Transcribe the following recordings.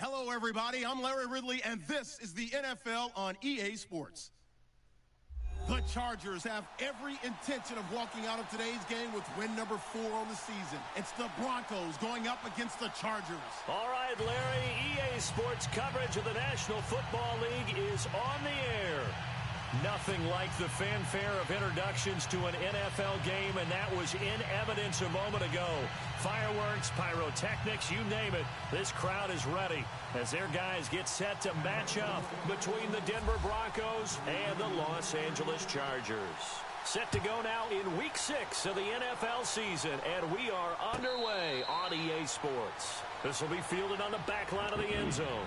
Hello, everybody. I'm Larry Ridley, and this is the NFL on EA Sports. The Chargers have every intention of walking out of today's game with win number 4 on the season. It's the Broncos going up against the Chargers. All right, Larry, EA Sports coverage of the National Football League is on the air. Nothing like the fanfare of introductions to an NFL game, and that was in evidence a moment ago. Fireworks, pyrotechnics, you name it. This crowd is ready as their guys get set to match up between the Denver Broncos and the Los Angeles Chargers. Set to go now in Week 6 of the NFL season, and we are underway on EA Sports. This will be fielded on the back line of the end zone.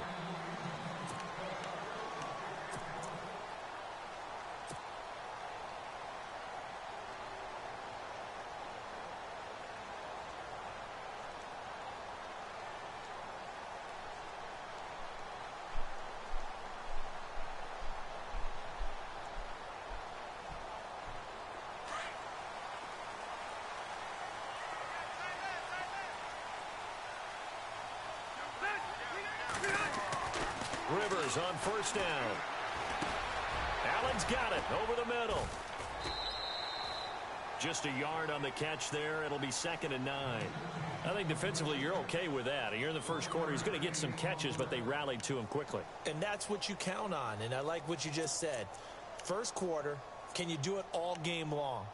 Rivers on first down. Allen's got it over the middle. Just a yard on the catch there. It'll be 2nd and 9. I think defensively you're okay with that. You're in the first quarter. He's going to get some catches, but they rallied to him quickly. And that's what you count on, and I like what you just said. First quarter, can you do it all game long?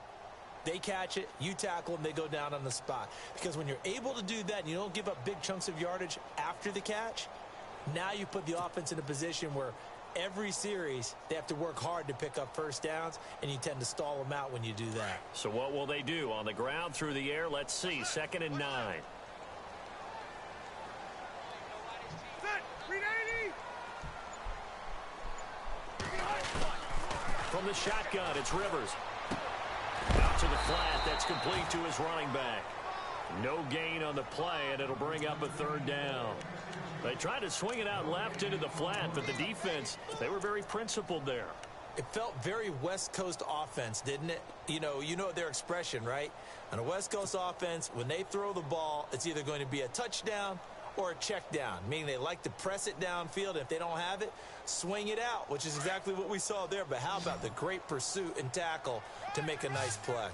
They catch it, you tackle them, they go down on the spot. Because when you're able to do that and you don't give up big chunks of yardage after the catch, now you put the offense in a position where every series they have to work hard to pick up first downs, and you tend to stall them out when you do that. So what will they do? On the ground, through the air, let's see. 2nd and 9. From the shotgun, it's Rivers. Out to the flat. That's complete to his running back. No gain on the play, and it'll bring up a 3rd down. They tried to swing it out left into the flat, but the defense, they were very principled there. It felt very West Coast offense, didn't it? You know their expression, right? On a West Coast offense, when they throw the ball, it's either going to be a touchdown or a check down, meaning they like to press it downfield. If they don't have it, swing it out, which is exactly what we saw there. But how about the great pursuit and tackle to make a nice play?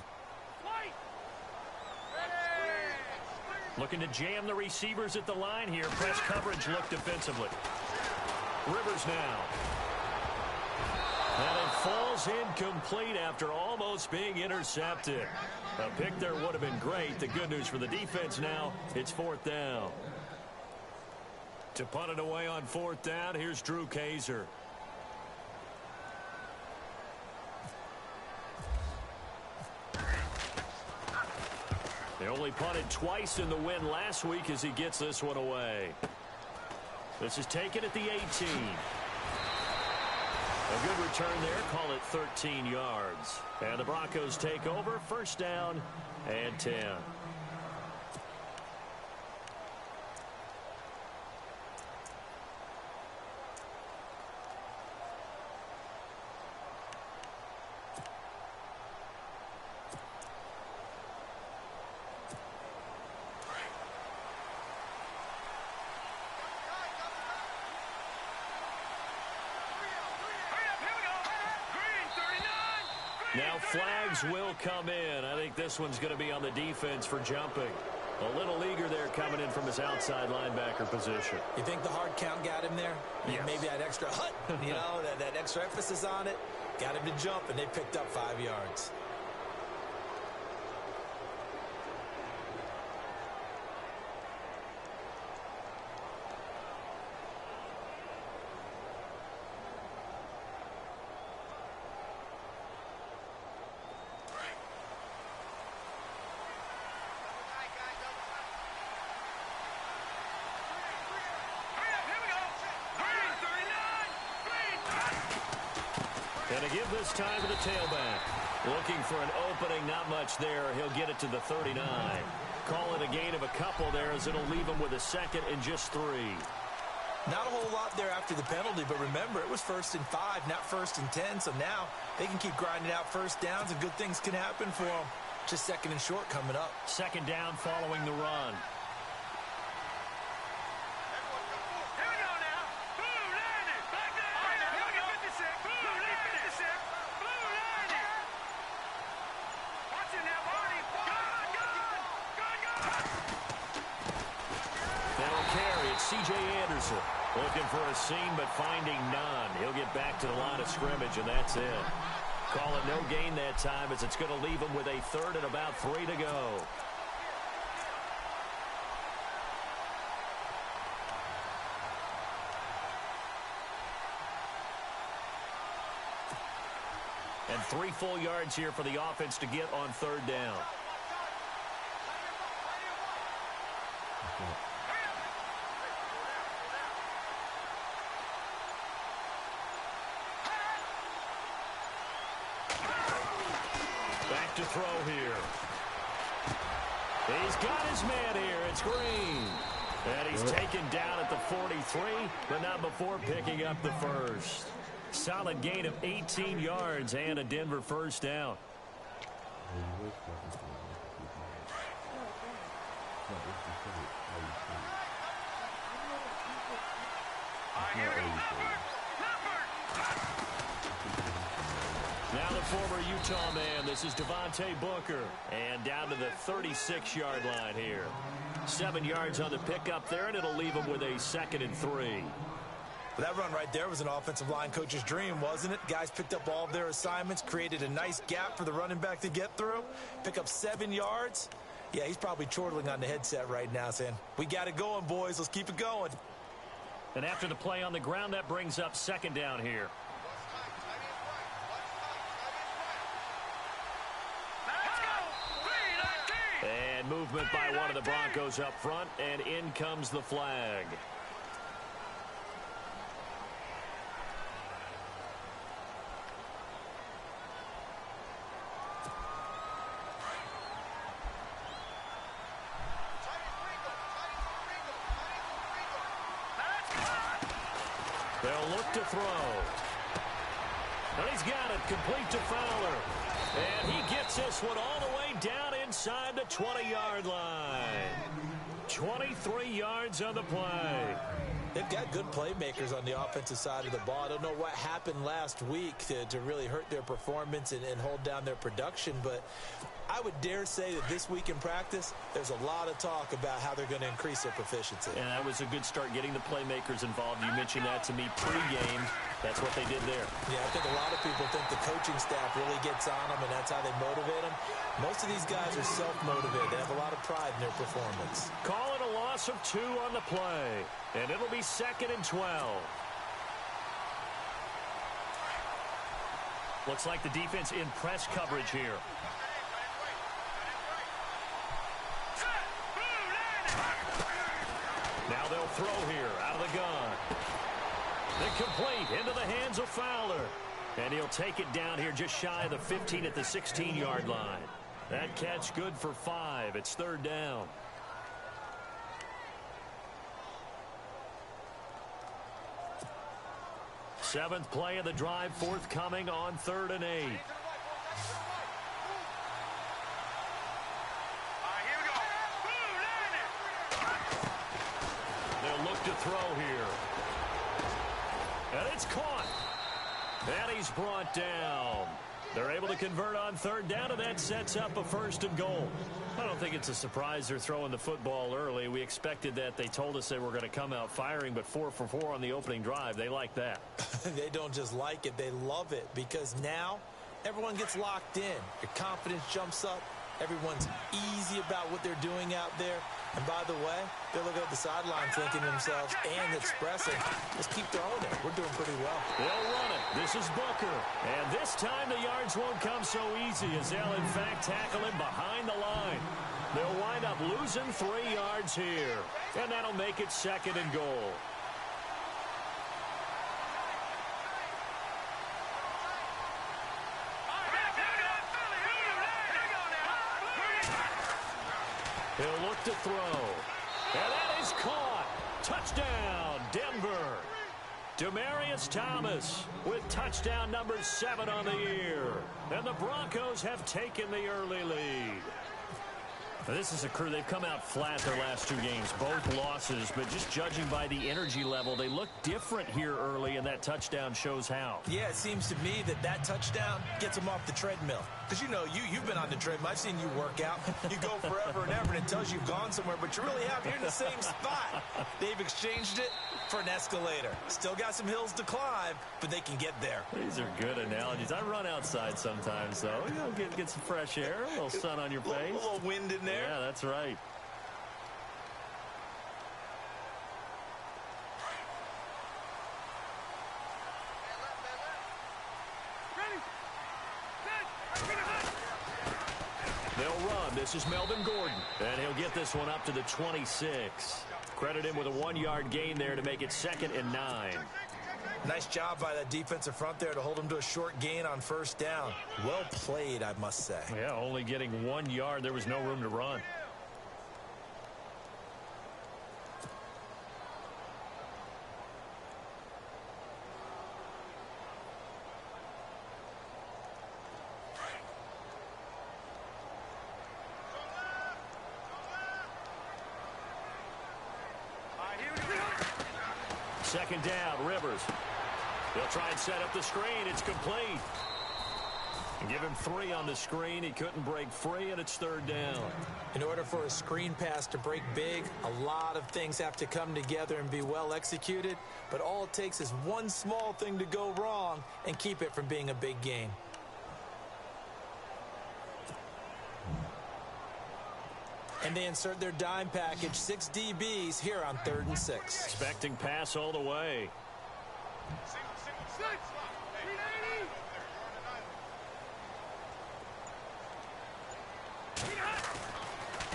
Looking to jam the receivers at the line here. Press coverage look defensively. Rivers now. And it falls incomplete after almost being intercepted. A pick there would have been great. The good news for the defense now, it's 4th down. To punt it away on 4th down, here's Drew Kaiser. They only punted twice in the win last week as he gets this one away. This is taken at the 18. A good return there. Call it 13 yards. And the Broncos take over. 1st down and 10. Now flags will come in. I think this one's going to be on the defense for jumping. A little eager there coming in from his outside linebacker position. You think the hard count got him there? Yes. Maybe that extra hut, that extra emphasis on it, got him to jump, and they picked up 5 yards. And to give this time to the tailback. Looking for an opening, not much there. He'll get it to the 39. Call it a gain of a couple there as it'll leave him with a 2nd and just 3. Not a whole lot there after the penalty, but remember, it was 1st and 5, not 1st and 10. So now they can keep grinding out first downs, and good things can happen for them. Just 2nd and short coming up. 2nd down following the run. Here we go. C.J. Anderson. Looking for a seam, but finding none. He'll get back to the line of scrimmage, and that's it. Call it no gain that time, as it's going to leave him with a third and about 3 to go. And 3 full yards here for the offense to get on third down. Back to throw here. He's got his man here. It's Green. And he's taken down at the 43, but not before picking up the first. Solid gain of 18 yards and a Denver first down. Now the former Utah man, this is Devontae Booker. And down to the 36-yard line here. 7 yards on the pickup there, and it'll leave him with a 2nd and 3. That run right there was an offensive line coach's dream, wasn't it? Guys picked up all of their assignments, created a nice gap for the running back to get through, pick up 7 yards. Yeah, he's probably chortling on the headset right now saying, we got it going, boys. Let's keep it going. And after the play on the ground, that brings up 2nd down here. And movement by one of the Broncos up front, and in comes the flag. They'll look to throw. And he's got it complete to Fowler. And he gets this one all the way down inside the 20-yard line. 23 yards on the play. They've got good playmakers on the offensive side of the ball. I don't know what happened last week to really hurt their performance and hold down their production, but I would dare say that this week in practice, there's a lot of talk about how they're going to increase their proficiency. And that was a good start, getting the playmakers involved. You mentioned that to me pregame. That's what they did there. Yeah, I think a lot of people think the coaching staff really gets on them, and that's how they motivate them. Most of these guys are self-motivated. They have a lot of pride in their performance. Call it a loss of 2 on the play, and it'll be 2nd and 12. Looks like the defense in press coverage here. Now they'll throw here out of the gun. Incomplete into the hands of Fowler. And he'll take it down here just shy of the 15 at the 16-yard line. That catch good for 5. It's 3rd down. Seventh play of the drive forthcoming on 3rd and 8. They'll look to throw here. And it's caught. And he's brought down. They're able to convert on 3rd down, and that sets up a 1st and goal. I don't think it's a surprise they're throwing the football early. We expected that. They told us they were going to come out firing, but 4 for 4 on the opening drive. They like that. They don't just like it. They love it, because now everyone gets locked in. Your confidence jumps up. Everyone's easy about what they're doing out there. And by the way, they're looking at the sideline thinking to themselves and expressing, let's keep throwing it. We're doing pretty well. They'll run it. This is Booker. And this time the yards won't come so easy, as they'll in fact tackle him behind the line. They'll wind up losing 3 yards here. And that'll make it 2nd and goal. He'll look to throw. And that is caught. Touchdown, Denver. Demaryius Thomas with touchdown number 7 on the year. And the Broncos have taken the early lead. This is a crew. They've come out flat their last 2 games, both losses, but just judging by the energy level, they look different here early, and that touchdown shows how. Yeah, it seems to me that touchdown gets them off the treadmill. Because, you know, you've been on the treadmill. I've seen you work out. You go forever and ever, and it tells you you've gone somewhere, but you really have. You're in the same spot. They've exchanged it for an escalator. Still got some hills to climb, but they can get there. These are good analogies. I run outside sometimes, though. You know, get some fresh air, a little sun on your face. A little wind in there. Yeah, that's right. They'll run. This is Melvin Gordon, and he'll get this one up to the 26. Credit him with a 1-yard gain there to make it 2nd and 9. Nice job by that defensive front there to hold him to a short gain on 1st down. Well played, I must say. Yeah, only getting 1 yard. There was no room to run. Second down, Rivers. They'll try and set up the screen. It's complete. And give him 3 on the screen. He couldn't break free, and it's 3rd down. In order for a screen pass to break big, a lot of things have to come together and be well executed. But all it takes is one small thing to go wrong and keep it from being a big game. And they insert their dime package, 6 DBs here on 3rd and 6. Expecting pass all the way.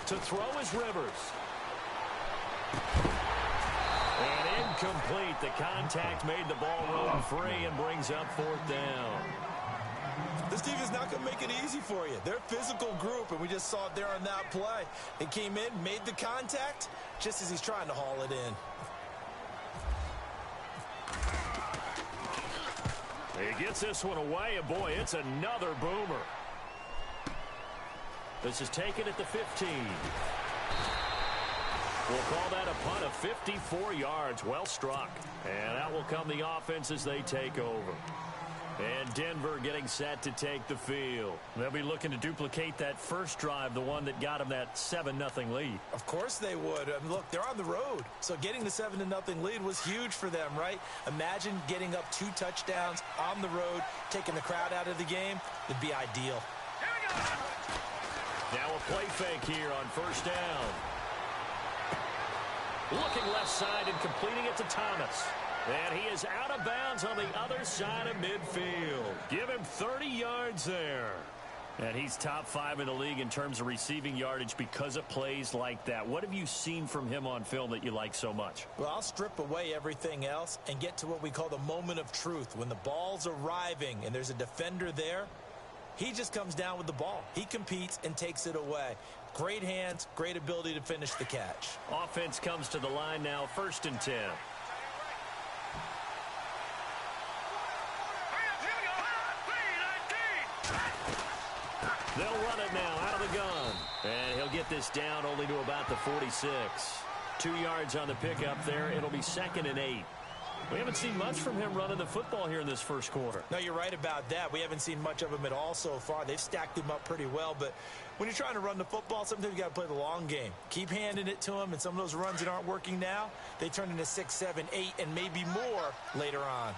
To throw is Rivers. And incomplete. The contact made the ball roam free and brings up 4th down. This team is not going to make it easy for you. They're a physical group, and we just saw it there on that play. It came in, made the contact, just as he's trying to haul it in. He gets this one away, and boy, it's another boomer. This is taken at the 15. We'll call that a punt of 54 yards. Well struck. And out will come the offense as they take over. And Denver getting set to take the field. They'll be looking to duplicate that first drive, the one that got them that 7-0 lead. Of course they would. I mean, look, they're on the road. So getting the 7-0 lead was huge for them, right? Imagine getting up 2 touchdowns on the road, taking the crowd out of the game. It'd be ideal. Now a play fake here on 1st down. Looking left side and completing it to Thomas. And he is out of bounds on the other side of midfield. Give him 30 yards there. And he's top 5 in the league in terms of receiving yardage because of plays like that. What have you seen from him on film that you like so much? Well, I'll strip away everything else and get to what we call the moment of truth. When the ball's arriving and there's a defender there, he just comes down with the ball. He competes and takes it away. Great hands, great ability to finish the catch. Offense comes to the line now, 1st and 10. They'll run it now out of the gun. And he'll get this down only to about the 46. 2 yards on the pickup there. It'll be 2nd and 8. We haven't seen much from him running the football here in this first quarter. No, you're right about that. We haven't seen much of him at all so far. They've stacked him up pretty well, but when you're trying to run the football, sometimes you got to play the long game. Keep handing it to him, and some of those runs that aren't working now, they turn into 6, 7, 8, and maybe more later on.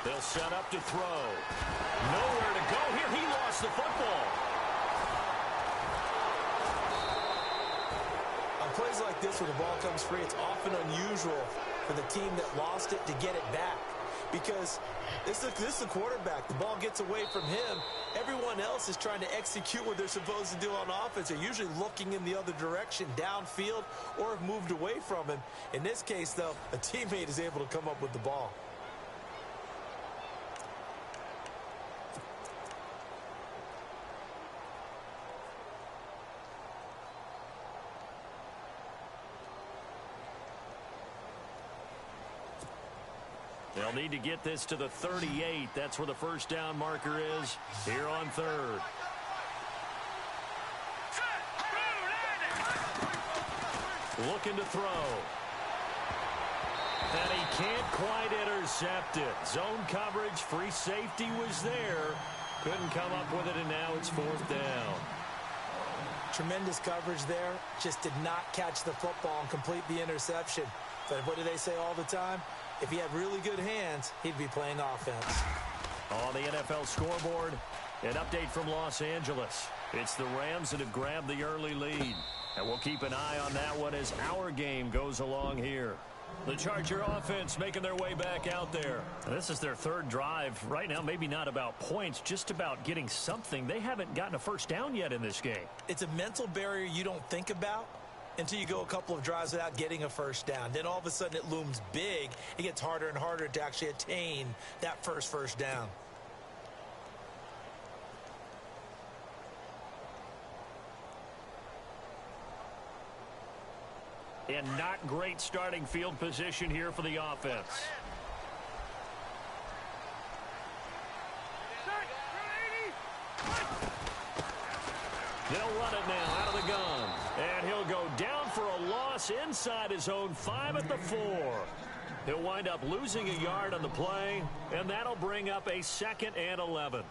They'll set up to throw. Nowhere to go here. He lost the football. On plays like this where the ball comes free, it's often unusual for the team that lost it to get it back. Because this is the quarterback. The ball gets away from him. Everyone else is trying to execute what they're supposed to do on offense. They're usually looking in the other direction, downfield, or have moved away from him. In this case, though, a teammate is able to come up with the ball. They'll need to get this to the 38. That's where the first down marker is here on third. Looking to throw. And he can't quite intercept it. Zone coverage, free safety was there. Couldn't come up with it, and now it's fourth down. Tremendous coverage there. Just did not catch the football and complete the interception. But what do they say all the time? If he had really good hands, he'd be playing offense. On the NFL scoreboard, an update from Los Angeles. It's the Rams that have grabbed the early lead. And we'll keep an eye on that one as our game goes along here. The Charger offense making their way back out there. This is their third drive. Right now, maybe not about points, just about getting something. They haven't gotten a first down yet in this game. It's a mental barrier you don't think about until you go a couple of drives without getting a first down. Then all of a sudden it looms big. It gets harder and harder to actually attain that first down. And not great starting field position here for the offense. They'll run it now out of the gun. And he'll go down for a loss inside his own 5 at the 4. He'll wind up losing a yard on the play, and that'll bring up a 2nd and 11.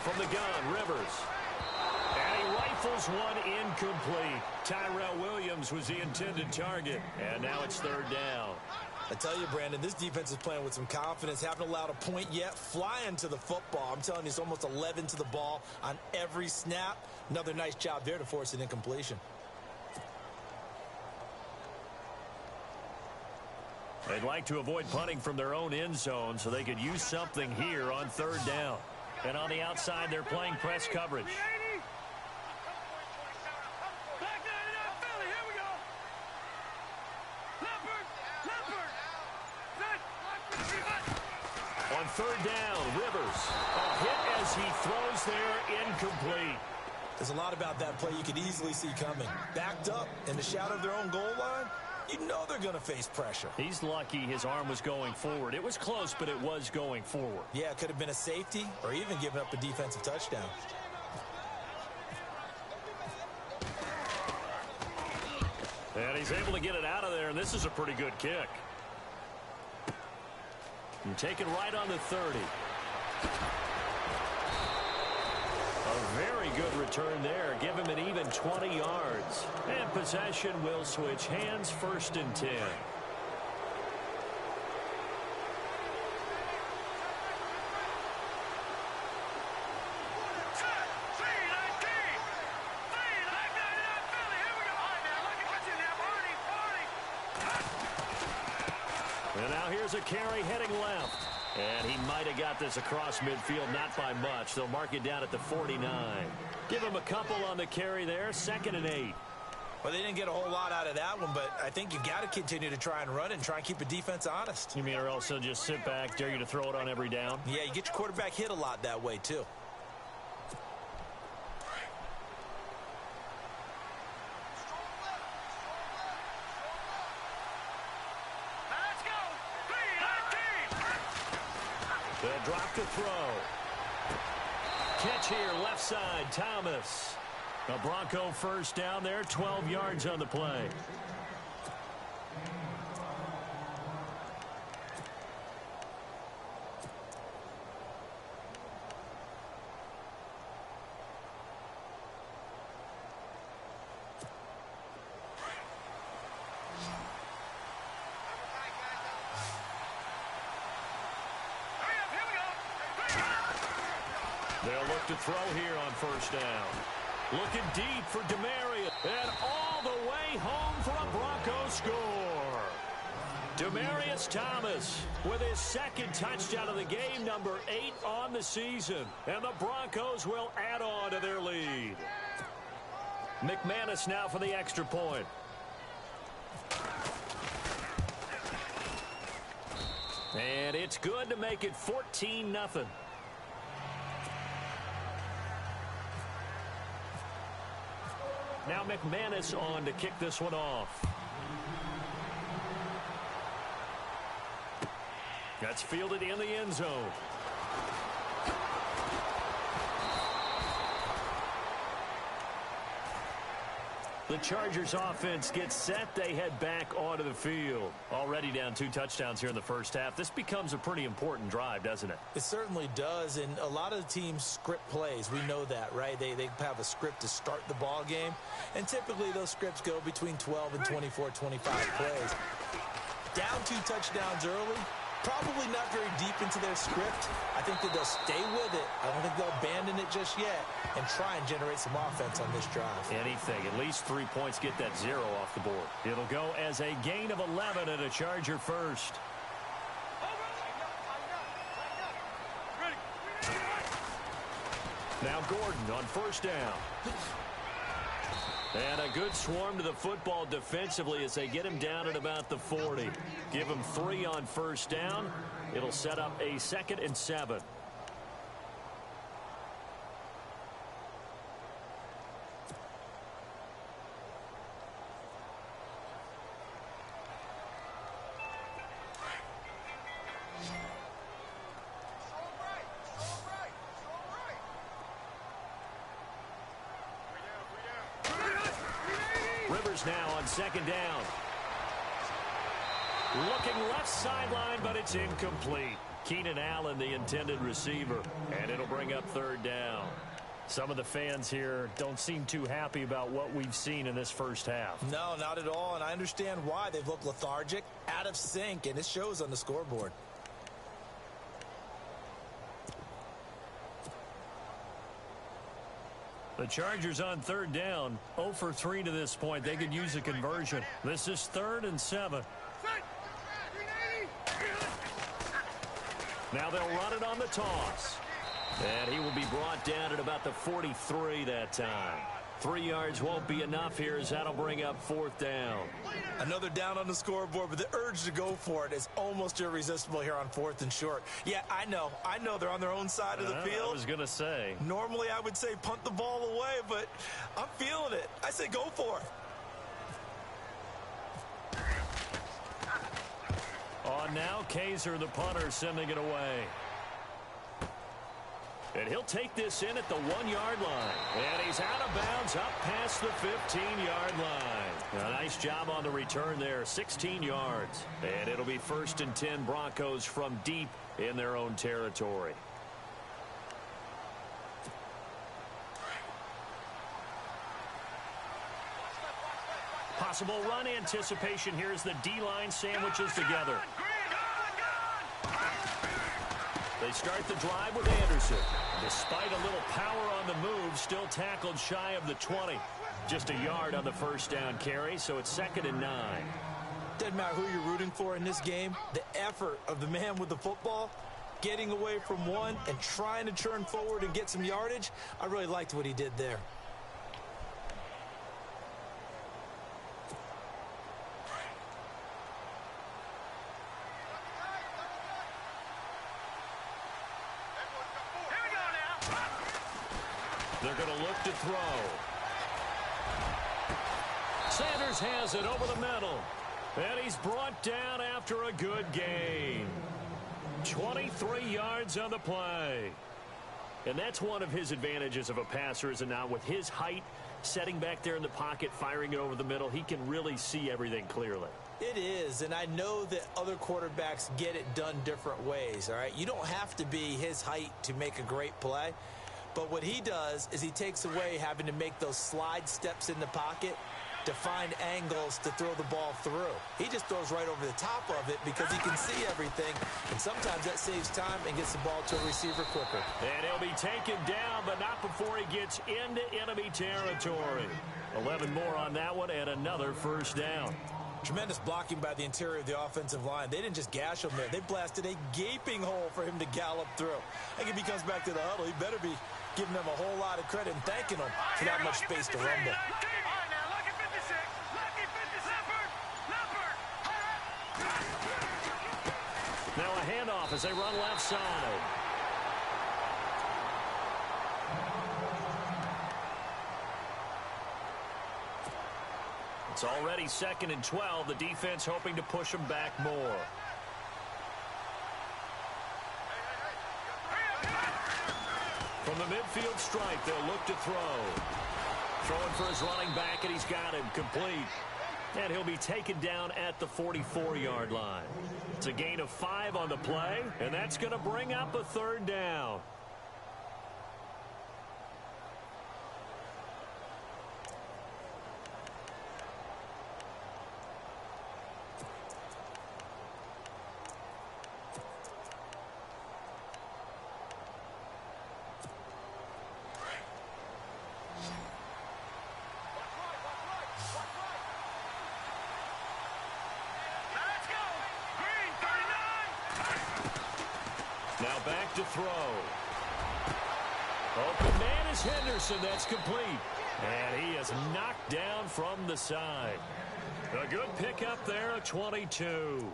From the gun, Rivers. And he rifles one incomplete. Tyrell Williams was the intended target. And now it's third down. I tell you, Brandon, this defense is playing with some confidence. Haven't allowed a point yet. Flying to the football. I'm telling you, it's almost 11 to the ball on every snap. Another nice job there to force an incompletion. They'd like to avoid punting from their own end zone so they could use something here on third down. And on the outside, they're playing press coverage. On third down, Rivers. A hit as he throws there, incomplete. There's a lot about that play you could easily see coming. Backed up in the shadow of their own goal line, you know they're going to face pressure. He's lucky his arm was going forward. It was close, but it was going forward. Yeah, it could have been a safety or even given up a defensive touchdown. And he's able to get it out of there, and this is a pretty good kick. And taken right on the 30. A very good return there. Give him an even 20 yards. And possession will switch hands, 1st and 10. And now here's a carry heading left. And he might have got this across midfield, not by much. They'll mark it down at the 49. Give him a couple on the carry there, 2nd and 8. Well, they didn't get a whole lot out of that one, but I think you got to continue to try and run and try and keep the defense honest. You mean or else they'll just sit back, dare you to throw it on every down? Yeah, you get your quarterback hit a lot that way, too. They'll drop the throw. Catch here, left side, Thomas. A Bronco first down there, 12 yards on the play. They'll look to throw here on first down. Looking deep for Demarius. And all the way home for a Broncos score. Demarius Thomas with his 2nd touchdown of the game, number 8 on the season. And the Broncos will add on to their lead. McManus now for the extra point. And it's good to make it 14-0. Now McManus on to kick this one off. That's fielded in the end zone. The Chargers offense gets set. They head back onto the field. Already down 2 touchdowns here in the first half. This becomes a pretty important drive, doesn't it? It certainly does, and a lot of the teams script plays. We know that, right? They have a script to start the ball game, and typically those scripts go between 12 and 24, 25 plays. Down 2 touchdowns early, probably not very deep into their script. I think that they'll stay with it. I don't think they'll abandon it just yet and try and generate some offense on this drive. Anything. At least 3 points get that 0 off the board. It'll go as a gain of 11 and a Charger first. Now Gordon on first down. And a good swarm to the football defensively as they get him down at about the 40. Give him 3 on first down. It'll set up a 2nd and 7. Now on 2nd down. Looking left sideline, but it's incomplete. Keenan Allen, the intended receiver, and it'll bring up 3rd down. Some of the fans here don't seem too happy about what we've seen in this first half. No, not at all, and I understand why. They've looked lethargic, out of sync, and it shows on the scoreboard. The Chargers on 3rd down, 0 for 3 to this point. They could use a conversion. This is 3rd and 7. Now they'll run it on the toss. And he will be brought down at about the 43 that time. 3 yards won't be enough here as that'll bring up 4th down. Another down on the scoreboard, but the urge to go for it is almost irresistible here on 4th and short. Yeah, I know they're on their own side of the field. I was going to say. Normally I would say punt the ball away, but I'm feeling it. I say go for it. On now, Kaiser, the punter, sending it away. And he'll take this in at the 1-yard line. And he's out of bounds up past the 15-yard line. A nice job on the return there, 16 yards. And it'll be 1st and 10 Broncos from deep in their own territory. Possible run anticipation here as the D-line sandwiches together. They start the drive with Anderson. Despite a little power on the move, still tackled shy of the 20. Just a yard on the first down carry, so it's 2nd and 9. Doesn't matter who you're rooting for in this game. The effort of the man with the football, getting away from one and trying to turn forward and get some yardage, I really liked what he did there. They're going to look to throw. Sanders has it over the middle. And he's brought down after a good gain. 23 yards on the play. And that's one of his advantages of a passer, is it not? With his height, setting back there in the pocket, firing it over the middle, he can really see everything clearly. It is, and I know that other quarterbacks get it done different ways, all right? You don't have to be his height to make a great play. But what he does is he takes away having to make those slide steps in the pocket to find angles to throw the ball through. He just throws right over the top of it because he can see everything, and sometimes that saves time and gets the ball to a receiver quicker. And he'll be taken down, but not before he gets into enemy territory. 11 more on that one, and another first down. Tremendous blocking by the interior of the offensive line. They didn't just gash him there. They blasted a gaping hole for him to gallop through. I think if he comes back to the huddle, he better be giving them a whole lot of credit and thanking them for that much space to rumble. Now a off as they run left side. It's already 2nd and 12. The defense hoping to push them back more. From the midfield stripe, they'll look to throw. Throwing for his running back, and he's got him complete. And he'll be taken down at the 44-yard line. It's a gain of 5 on the play, and that's going to bring up a 3rd down. Now back to throw. Open man is Henderson. That's complete. And he is knocked down from the side. A good pickup there at 22.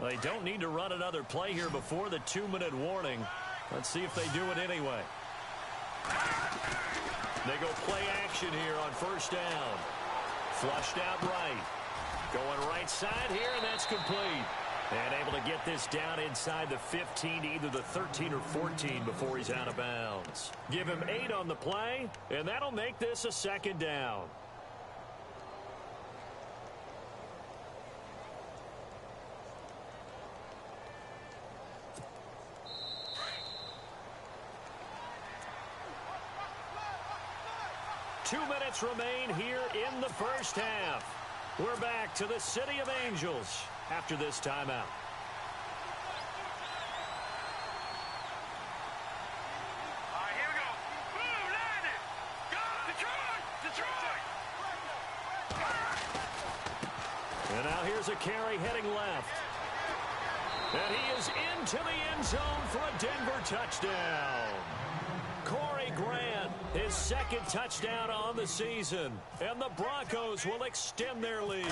They don't need to run another play here before the 2-minute warning. Let's see if they do it anyway. They go play action here on 1st down. Flushed out right. Going right side here, and that's complete. And able to get this down inside the 15 to either the 13 or 14 before he's out of bounds. Give him 8 on the play, and that'll make this a 2nd down. Two minutes remain here in the 1st half. We're back to the City of Angels after this timeout. All right, here we go. Boom, land it. Go, Detroit! And now here's a carry heading left. And he is into the end zone for a Denver touchdown. Corey Grant, his 2nd touchdown on the season. And the Broncos will extend their lead.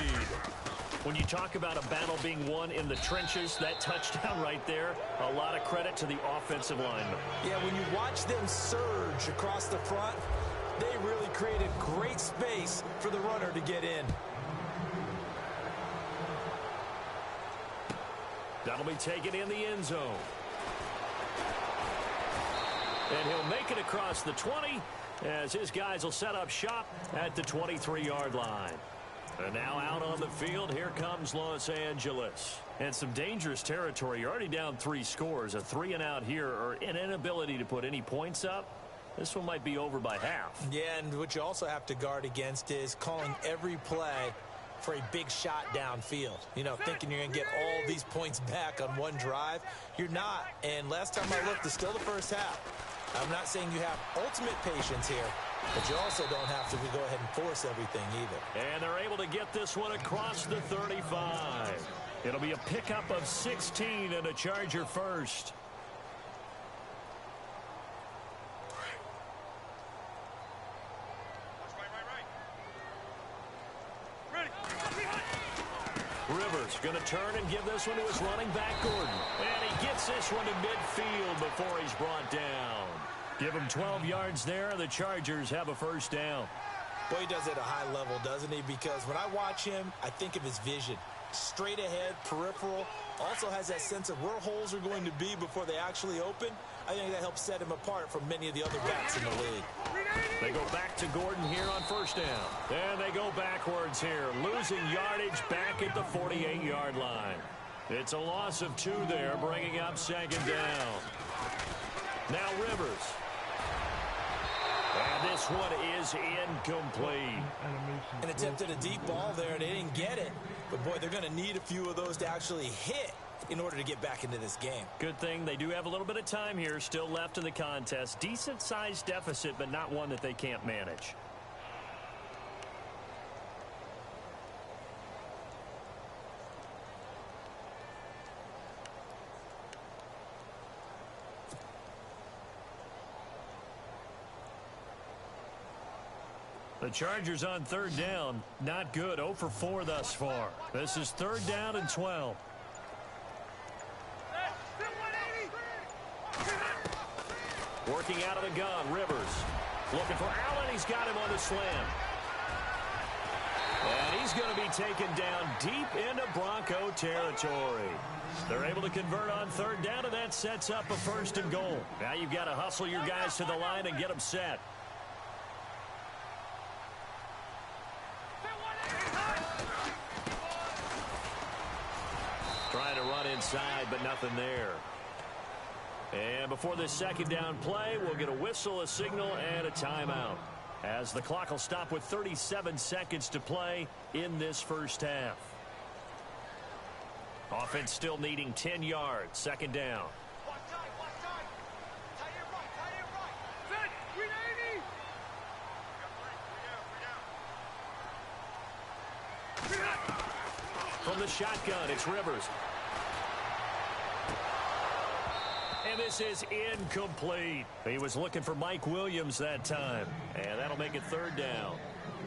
When you talk about a battle being won in the trenches, that touchdown right there, a lot of credit to the offensive lineman. Yeah, when you watch them surge across the front, they really created great space for the runner to get in. That'll be taken in the end zone. And he'll make it across the 20 as his guys will set up shop at the 23-yard line. And now out on the field, here comes Los Angeles. And some dangerous territory. You're already down 3 scores. A 3-and-out here, or an inability to put any points up. This one might be over by half. Yeah, and what you also have to guard against is calling every play for a big shot downfield. You know, thinking you're going to get all these points back on one drive. You're not. And last time I looked, it's still the 1st half. I'm not saying you have ultimate patience here, but you also don't have to go ahead and force everything either. And they're able to get this one across the 35. It'll be a pickup of 16 and a Charger first. Rivers going to turn and give this one to his running back, Gordon. And he gets this one to midfield before he's brought down. Give him 12 yards there. The Chargers have a 1st down. Boy, he does it at a high level, doesn't he? Because when I watch him, I think of his vision. Straight ahead, peripheral. Also has that sense of where holes are going to be before they actually open. I think that helps set him apart from many of the other backs in the league. They go back to Gordon here on 1st down. And they go backwards here, losing yardage back at the 48-yard line. It's a loss of 2 there, bringing up 2nd down. Now Rivers. And this one is incomplete. An attempt at a deep ball there, and they didn't get it. But, boy, they're going to need a few of those to actually hit in order to get back into this game. Good thing they do have a little bit of time here still left in the contest. Decent-sized deficit, but not one that they can't manage. The Chargers on third down. Not good. 0 for 4 thus far. This is 3rd down and 12. Working out of the gun, Rivers. Looking for Allen. He's got him on the slam. And he's going to be taken down deep into Bronco territory. They're able to convert on 3rd down, and that sets up a 1st and goal. Now you've got to hustle your guys to the line and get them set. Trying to run inside, but nothing there. And before this 2nd down play, we'll get a whistle, a signal, and a timeout, as the clock will stop with 37 seconds to play in this 1st half. Offense still needing 10 yards. 2nd down. From the shotgun, it's Rivers. And this is incomplete. He was looking for Mike Williams that time. And that'll make it 3rd down.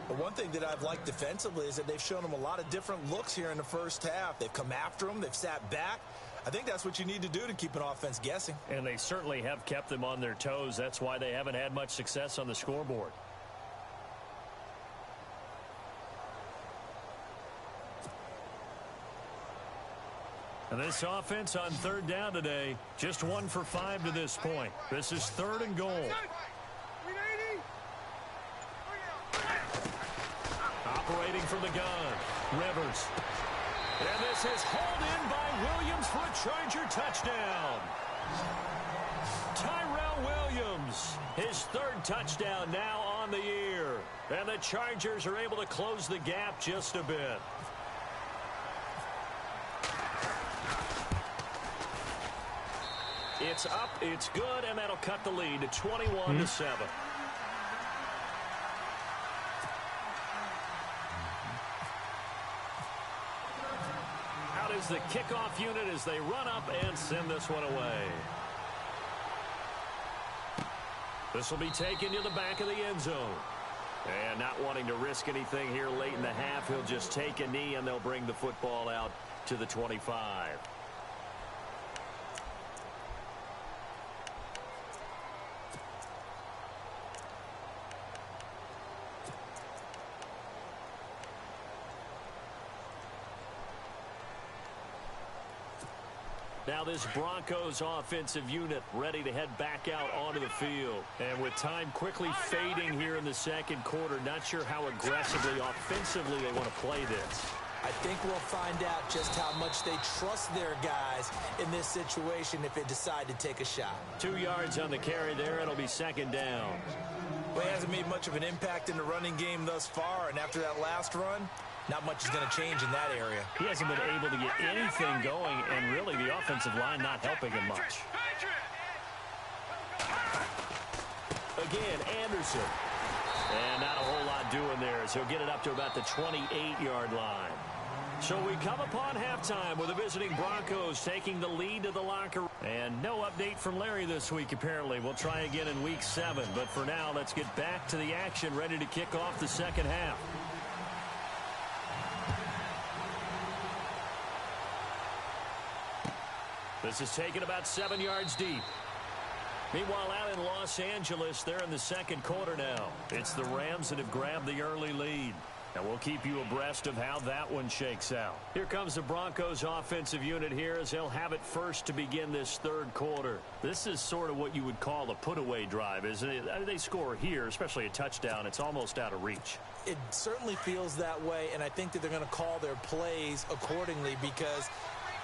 The one thing that I've liked defensively is that they've shown him a lot of different looks here in the 1st half. They've come after him. They've sat back. I think that's what you need to do to keep an offense guessing. And they certainly have kept them on their toes. That's why they haven't had much success on the scoreboard. And this offense on 3rd down today, just 1 for 5 to this point. This is 3rd and goal. Operating from the gun, Rivers. And this is hauled in by Williams for a Charger touchdown. Tyrell Williams, his 3rd touchdown now on the year. And the Chargers are able to close the gap just a bit. It's up, it's good, and that'll cut the lead to 21-7. Out is the kickoff unit as they run up and send this one away. This will be taken to the back of the end zone. And not wanting to risk anything here late in the half, he'll just take a knee, and they'll bring the football out to the 25. Now this Broncos offensive unit ready to head back out onto the field. And with time quickly fading here in the 2nd quarter, not sure how aggressively, offensively they want to play this. I think we'll find out just how much they trust their guys in this situation if they decide to take a shot. 2 yards on the carry there. It'll be 2nd down. Well, he hasn't made much of an impact in the running game thus far, and after that last run, not much is going to change in that area. He hasn't been able to get anything going, and really the offensive line not helping him much. Again, Anderson. And not a whole lot doing there as he'll get it up to about the 28-yard line. So we come upon halftime with the visiting Broncos taking the lead to the locker room. And no update from Larry this week, apparently. We'll try again in week 7. But for now, let's get back to the action, ready to kick off the 2nd half. This is taken about 7 yards deep. Meanwhile, out in Los Angeles, they're in the 2nd quarter now. It's the Rams that have grabbed the early lead. And we'll keep you abreast of how that one shakes out. Here comes the Broncos offensive unit here as they'll have it first to begin this 3rd quarter. This is sort of what you would call a put-away drive, isn't it? I mean, they score here, especially a touchdown. It's almost out of reach. It certainly feels that way, and I think that they're going to call their plays accordingly because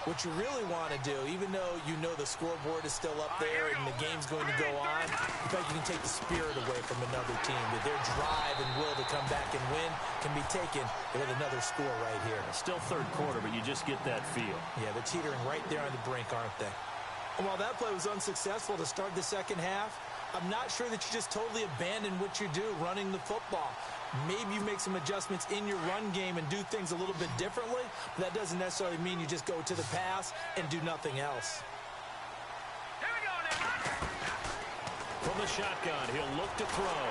what you really want to do, even though you know the scoreboard is still up there and the game's going to go on, in fact, you can take the spirit away from another team. That their drive and will to come back and win can be taken with another score right here. Still 3rd quarter, but you just get that feel. Yeah, they're teetering right there on the brink, aren't they? And while that play was unsuccessful to start the 2nd half, I'm not sure that you just totally abandon what you do running the football. Maybe you make some adjustments in your run game and do things a little bit differently, but that doesn't necessarily mean you just go to the pass and do nothing else. From the shotgun, he'll look to throw.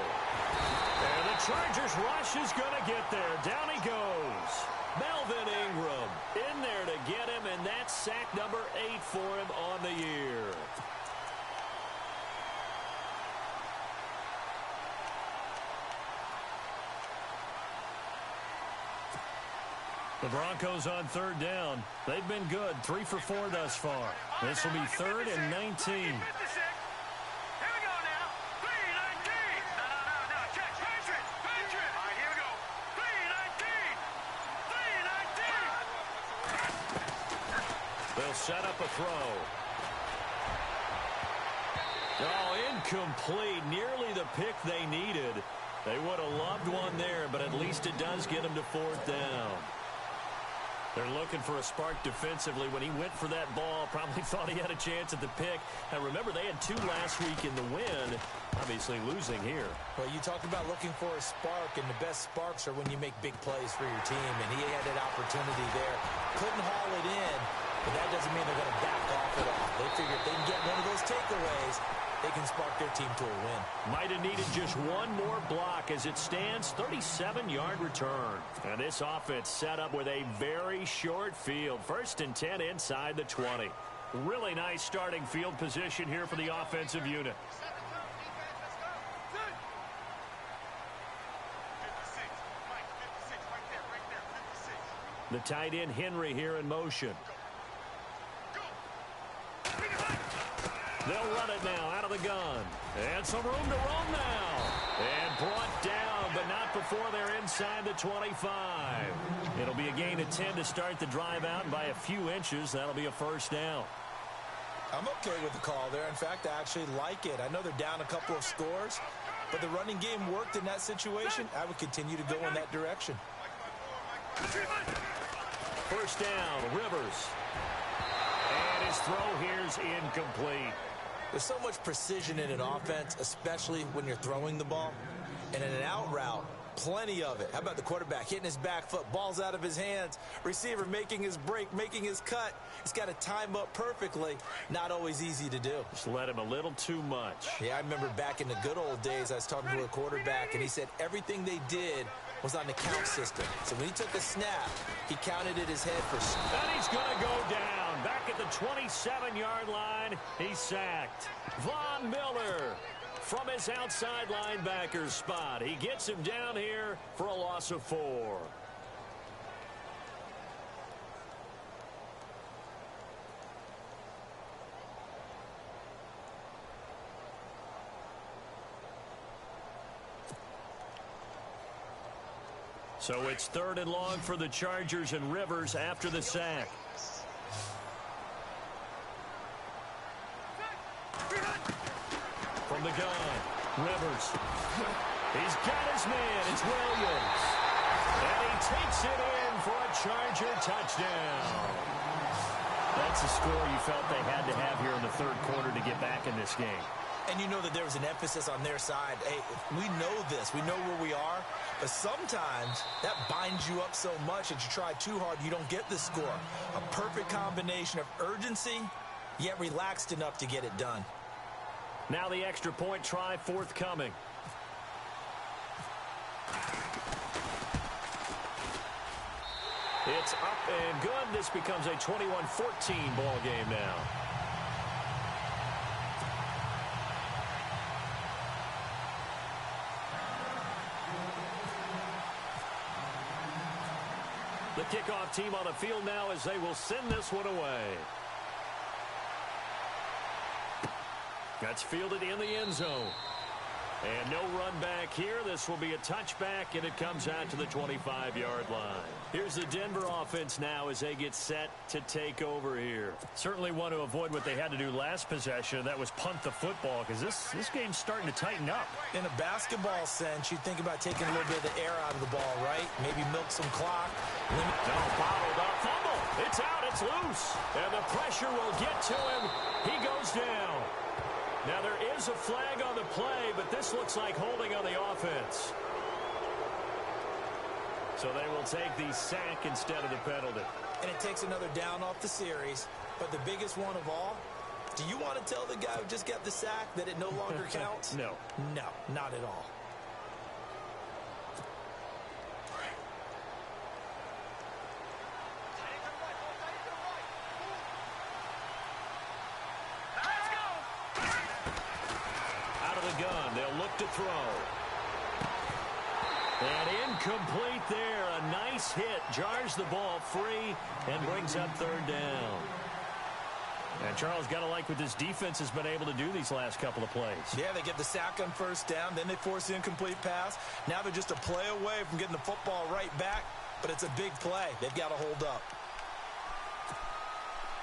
And the Chargers rush is going to get there. Down he goes. Melvin Ingram in there to get him, and that's sack number 8 for him on the year. The Broncos on third down. They've been good, 3 for 4 thus far. This will be 3rd and 19. They'll set up a throw. Oh, incomplete. Nearly the pick they needed. They would have loved one there, but at least it does get them to 4th down. They're looking for a spark defensively. When he went for that ball, probably thought he had a chance at the pick. And remember, they had 2 last week in the win. Obviously losing here. Well, you talk about looking for a spark, and the best sparks are when you make big plays for your team. And he had that opportunity there. Couldn't haul it in, but that doesn't mean they're going to back off at all. They figure if they can get one of those takeaways, they can spark their team to a win. Might have needed just one more block. As it stands, 37-yard return. And this offense set up with a very short field. 1st and 10 inside the 20. Really nice starting field position here for the offensive unit. The tight end Henry here in motion. They'll run it now out of the gun. And some room to roam now. And brought down, but not before they're inside the 25. It'll be a gain of 10 to start the drive out, and by a few inches, that'll be a 1st down. I'm okay with the call there. In fact, I actually like it. I know they're down a couple of scores, but the running game worked in that situation. I would continue to go in that direction. 1st down, Rivers. And his throw here's incomplete. There's so much precision in an offense, especially when you're throwing the ball. And in an out route, plenty of it. How about the quarterback hitting his back foot, ball's out of his hands, receiver making his break, making his cut. He's got to time up perfectly. Not always easy to do. Just let him a little too much. Yeah, I remember back in the good old days, I was talking to a quarterback, and he said everything they did was on the count system. So when he took a snap, he counted it his head for... And he's going to go down. Back at the 27-yard line, he's sacked. Von Miller from his outside linebacker spot. He gets him down here for a loss of 4. So it's 3rd and long for the Chargers, and Rivers after the sack. From the gun, Rivers. He's got his man. It's Williams. And he takes it in for a Charger touchdown. That's the score you felt they had to have here in the 3rd quarter to get back in this game. And you know that there was an emphasis on their side. Hey, we know this. We know where we are. But sometimes that binds you up so much that you try too hard, you don't get the score. A perfect combination of urgency, yet relaxed enough to get it done. Now the extra point try forthcoming. It's up and good. This becomes a 21-14 ball game now. The kickoff team on the field now as they will send this one away. That's fielded in the end zone. And no run back here. This will be a touchback, and it comes out to the 25-yard line. Here's the Denver offense now as they get set to take over here. Certainly want to avoid what they had to do last possession. That was punt the football, because this game's starting to tighten up. In a basketball sense, you think about taking a little bit of the air out of the ball, right? Maybe milk some clock. Bottled up fumble. It's out. It's loose. And the pressure will get to him. He goes down. Now, there is a flag on the play, but this looks like holding on the offense. So they will take the sack instead of the penalty. And it takes another down off the series. But the biggest one of all, do you want to tell the guy who just got the sack that it no longer counts? No. No, not at all. throw. And incomplete there. A nice hit. Jars the ball free and brings up third down. And Charles, got to like what this defense has been able to do these last couple of plays. Yeah, they get the sack on first down, then they force the incomplete pass. Now they're just a play away from getting the football right back, but it's a big play. They've got to hold up.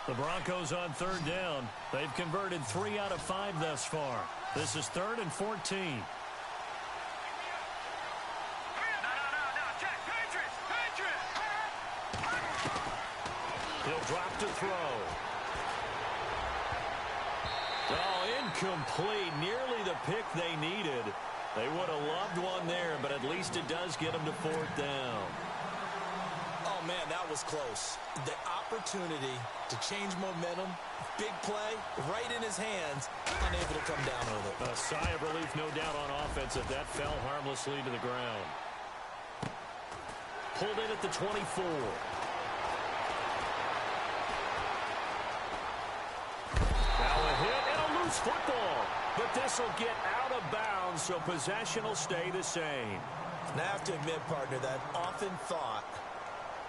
The Broncos on third down. They've converted 3 out of 5 thus far. This is 3rd and 14. No, Jack, Patriots! He'll drop to throw. Oh, incomplete. Nearly the pick they needed. They would have loved one there, but at least it does get them to 4th down. Oh, man, that was close. The opportunity to change momentum, big play, right in his hands, unable to come down with it. A sigh of relief, no doubt, on offense if that fell harmlessly to the ground. Pulled in at the 24. Now a hit and a loose football. But this will get out of bounds, so possession will stay the same. And I have to admit, partner, that I've often thought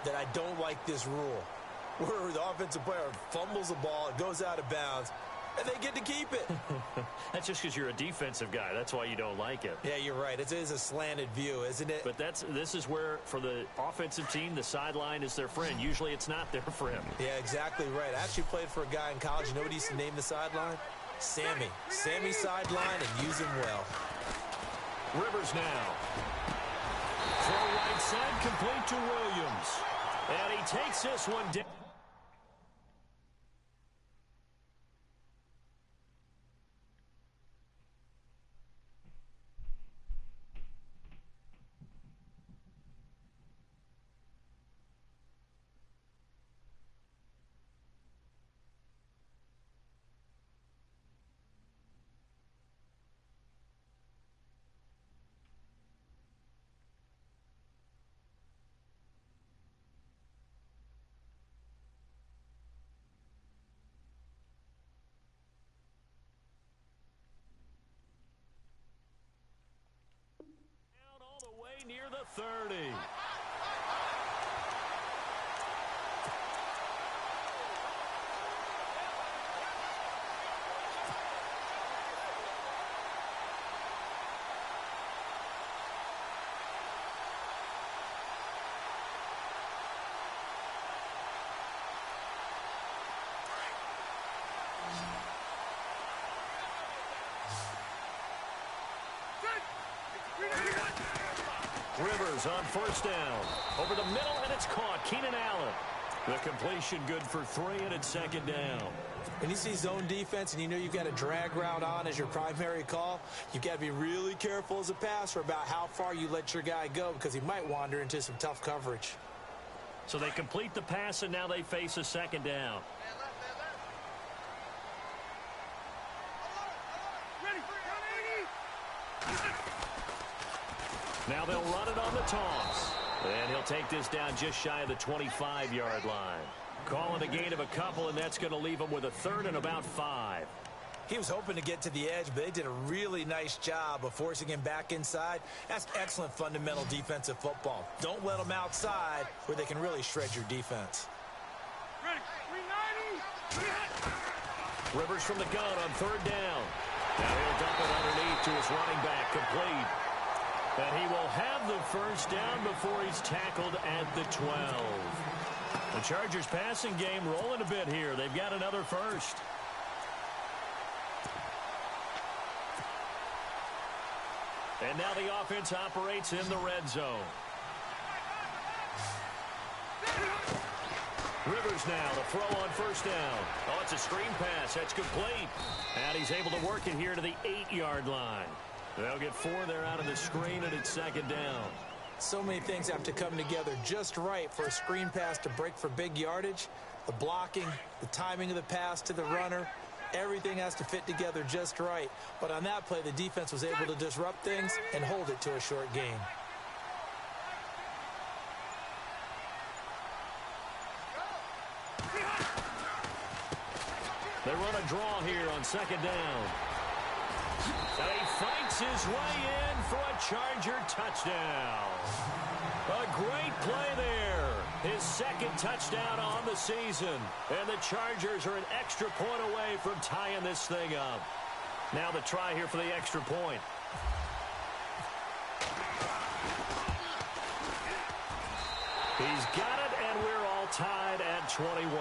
that I don't like this rule, where the offensive player fumbles the ball, it goes out of bounds, and they get to keep it. That's just because you're a defensive guy. That's why you don't like it. Yeah, you're right. It is a slanted view, isn't it? But this is where, for the offensive team, the sideline is their friend. Usually it's not their friend. Yeah, exactly right. I actually played for a guy in college. You know what he used to name the sideline? Sammy. Sammy sideline, and use him well. Rivers now. Throw right side, complete to Williams. And he takes this one down. Near the 30. Rivers on first down. Over the middle, and it's caught. Keenan Allen. The completion good for 3, and it's 2nd down. When you see zone defense and you know you've got a drag route on as your primary call, you've got to be really careful as a passer about how far you let your guy go because he might wander into some tough coverage. So they complete the pass, and now they face a 2nd down. Now they'll run it on the toss. And he'll take this down just shy of the 25-yard line. Calling a gain of a couple, and that's going to leave him with a 3rd and about 5. He was hoping to get to the edge, but they did a really nice job of forcing him back inside. That's excellent fundamental defensive football. Don't let them outside where they can really shred your defense. Ready, 390. Rivers from the gun on 3rd down. Now he'll dump it underneath to his running back, complete. And he will have the first down before he's tackled at the 12. The Chargers passing game rolling a bit here. They've got another first. And now the offense operates in the red zone. Rivers now to throw on first down. Oh, it's a screen pass. That's complete. And he's able to work it here to the 8-yard line. They'll get 4 there out of the screen, and it's 2nd down. So many things have to come together just right for a screen pass to break for big yardage. The blocking, the timing of the pass to the runner, everything has to fit together just right. But on that play, the defense was able to disrupt things and hold it to a short gain. They run a draw here on 2nd down. So he fights his way in for a Charger touchdown. A great play there. His second touchdown on the season. And the Chargers are an extra point away from tying this thing up. Now the try here for the extra point. He's got it, and we're all tied at 21.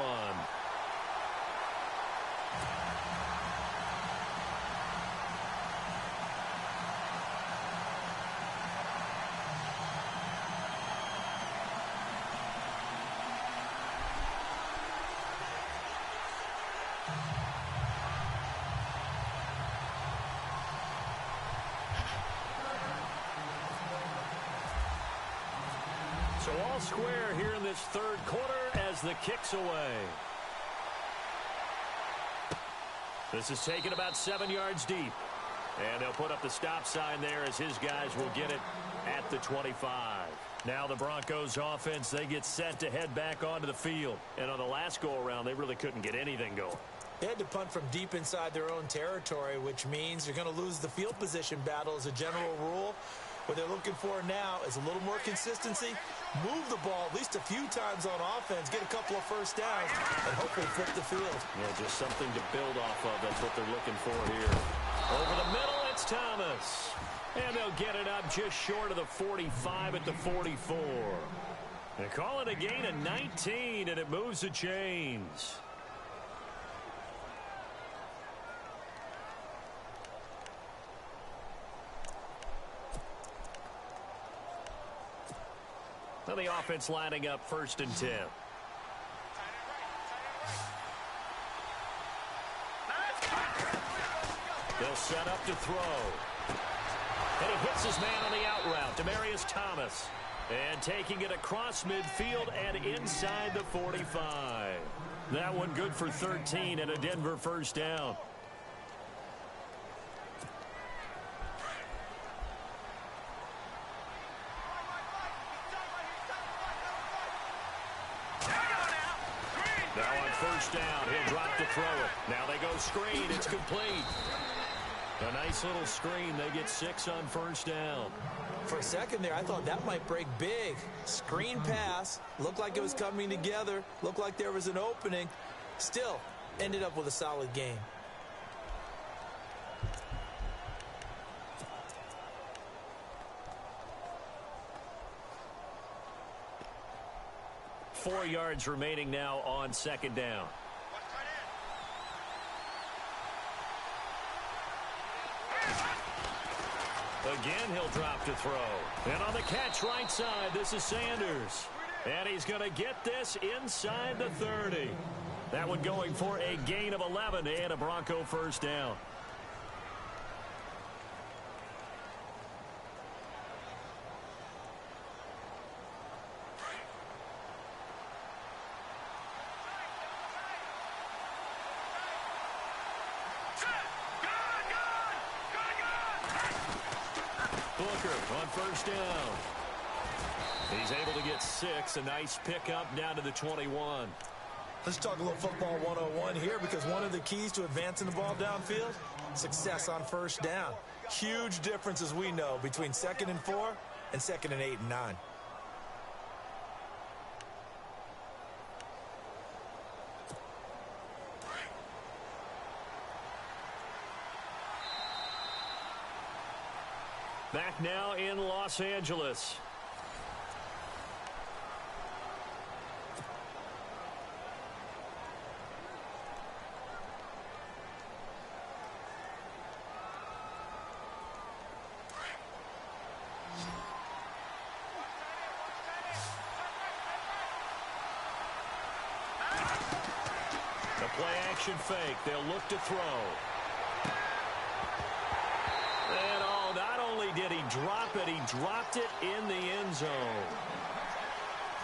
So all square here in this third quarter as the kick's away. This is taken about 7 yards deep. And they'll put up the stop sign there as his guys will get it at the 25. Now the Broncos offense, they get set to head back onto the field. And on the last go-around, they really couldn't get anything going. They had to punt from deep inside their own territory, which means you're going to lose the field position battle as a general rule. What they're looking for now is a little more consistency, move the ball at least a few times on offense, get a couple of first downs, and hopefully flip the field. Yeah, just something to build off of. That's what they're looking for here. Over the middle, it's Thomas. And they'll get it up just short of the 45 at the 44. They call it a gain of 19, and it moves the chains. Now the offense lining up 1st and 10. They'll set up to throw. And he hits his man on the out route, Demaryius Thomas. And taking it across midfield and inside the 45. That one good for 13 and a Denver first down. Now on first down, he'll drop to throw it. Now they go screen. It's complete. A nice little screen. They get 6 on first down. For a second there, I thought that might break big. Screen pass. Looked like it was coming together. Looked like there was an opening. Still, ended up with a solid game. Four yards remaining now on second down. Again, he'll drop to throw. And on the catch right side, this is Sanders. And he's going to get this inside the 30. That one going for a gain of 11 and a Bronco first down. On first down. He's able to get 6. A nice pickup down to the 21. Let's talk a little football 101 here, because one of the keys to advancing the ball downfield, success on first down. Huge difference, as we know, between 2nd and 4 and 2nd and 8 and 9. Back now in Los Angeles. The play action fake. They'll look to throw. And not only did he drop it, he dropped it in the end zone.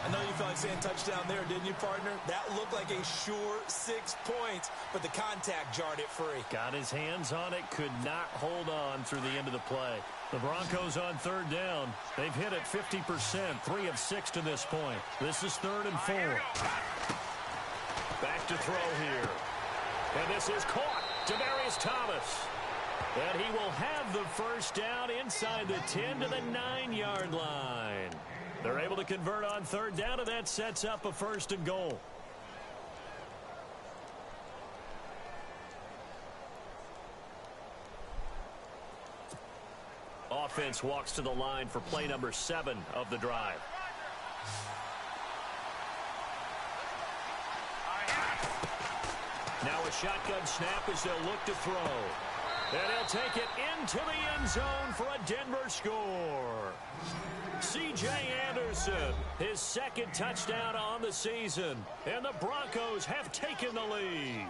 I know you felt like saying touchdown there, didn't you, partner? That looked like a sure 6 points, but the contact jarred it free. Got his hands on it, could not hold on through the end of the play. The Broncos on third down. They've hit it 50%, 3 of 6 to this point. This is 3rd and 4. Back to throw here. And this is caught. Demaryius Thomas. And he will have the first down inside the 10 to the 9-yard line. They're able to convert on third down, and that sets up a first and goal. Offense walks to the line for play number 7 of the drive. Now a shotgun snap as they'll look to throw. And he'll take it into the end zone for a Denver score. C.J. Anderson, his second touchdown on the season. And the Broncos have taken the lead.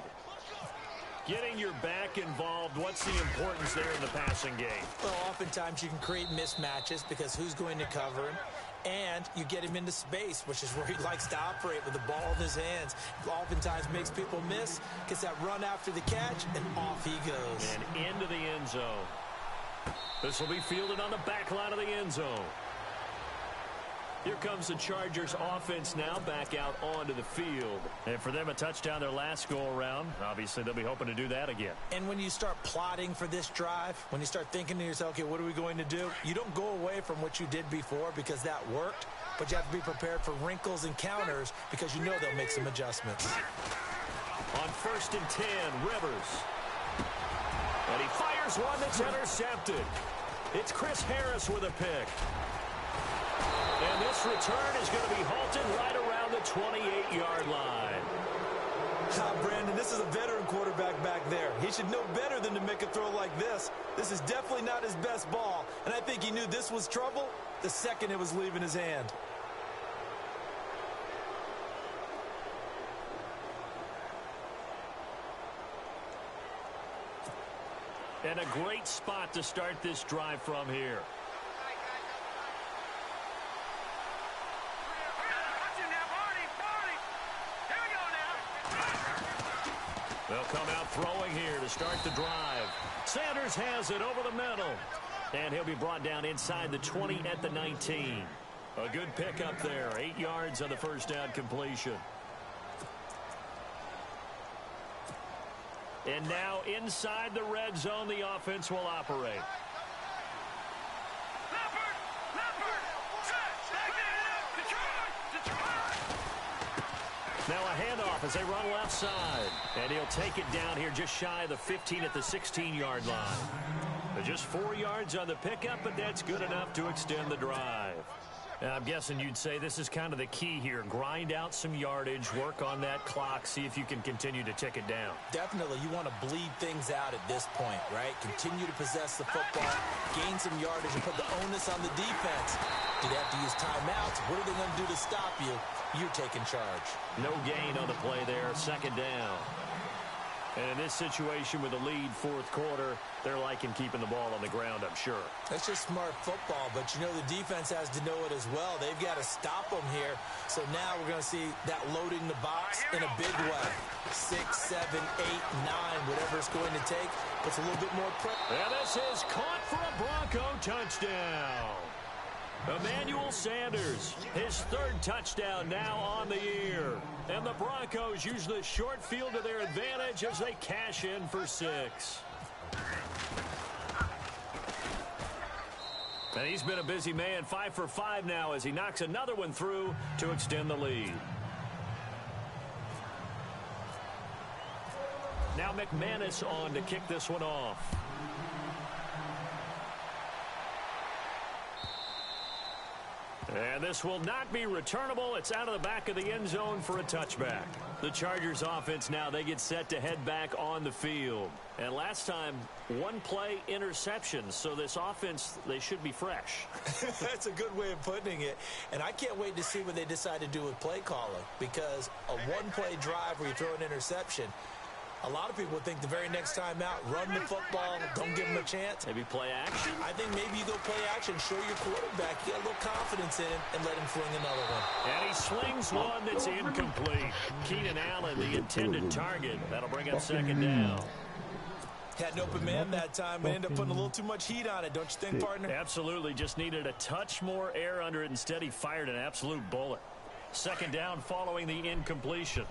Getting your back involved, what's the importance there in the passing game? Well, oftentimes you can create mismatches because who's going to cover him? And you get him into space, which is where he likes to operate with the ball in his hands. Oftentimes makes people miss, gets that run after the catch, and off he goes. And into the end zone. This will be fielded on the back line of the end zone. Here comes the Chargers offense now back out onto the field. And for them, a touchdown their last go-around. Obviously, they'll be hoping to do that again. And when you start plotting for this drive, when you start thinking to yourself, okay, what are we going to do? You don't go away from what you did before because that worked, but you have to be prepared for wrinkles and counters because you know they'll make some adjustments. On 1st and 10, Rivers. And he fires one that's intercepted. It's Chris Harris with a pick. And this return is going to be halted right around the 28-yard line. Brandon, this is a veteran quarterback back there. He should know better than to make a throw like this. This is definitely not his best ball. And I think he knew this was trouble the second it was leaving his hand. And a great spot to start this drive from here. They'll come out throwing here to start the drive. Sanders has it over the middle. And he'll be brought down inside the 20 at the 19. A good pickup there. 8 yards on the first down completion. And now inside the red zone, the offense will operate. Now a handoff as they run left side. And he'll take it down here just shy of the 15 at the 16-yard line. But just 4 yards on the pickup, but that's good enough to extend the drive. Now, I'm guessing you'd say this is kind of the key here. Grind out some yardage, work on that clock, see if you can continue to tick it down. Definitely. You want to bleed things out at this point, right? Continue to possess the football, gain some yardage, and put the onus on the defense. Do they have to use timeouts? What are they going to do to stop you? You're taking charge. No gain on the play there, second down. And in this situation with a lead fourth quarter, they're liking keeping the ball on the ground, I'm sure. That's just smart football, but you know the defense has to know it as well. They've got to stop them here. So now we're going to see that loading the box in a big way. 6, 7, 8, 9, whatever it's going to take, puts a little bit more pressure. And this is caught for a Bronco touchdown. Emmanuel Sanders, his third touchdown now on the year. And the Broncos use the short field to their advantage as they cash in for 6. And he's been a busy man, 5 for 5 now as he knocks another one through to extend the lead. Now McManus on to kick this one off. And this will not be returnable. It's out of the back of the end zone for a touchback. The Chargers offense now, they get set to head back on the field. And last time, one play interceptions. So this offense, they should be fresh. That's a good way of putting it. And I can't wait to see what they decide to do with play calling. Because a one-play drive where you throw an interception, a lot of people think the very next time out, run the football, don't give them a chance. Maybe play action? I think maybe you go play action, show your quarterback, you got a little confidence in him, and let him fling another one. And he slings one that's incomplete. Keenan Allen, the intended target. That'll bring up second down. Had an open man that time, and ended up putting a little too much heat on it, don't you think, partner? Absolutely. Just needed a touch more air under it. Instead, he fired an absolute bullet. Second down following the incompletion.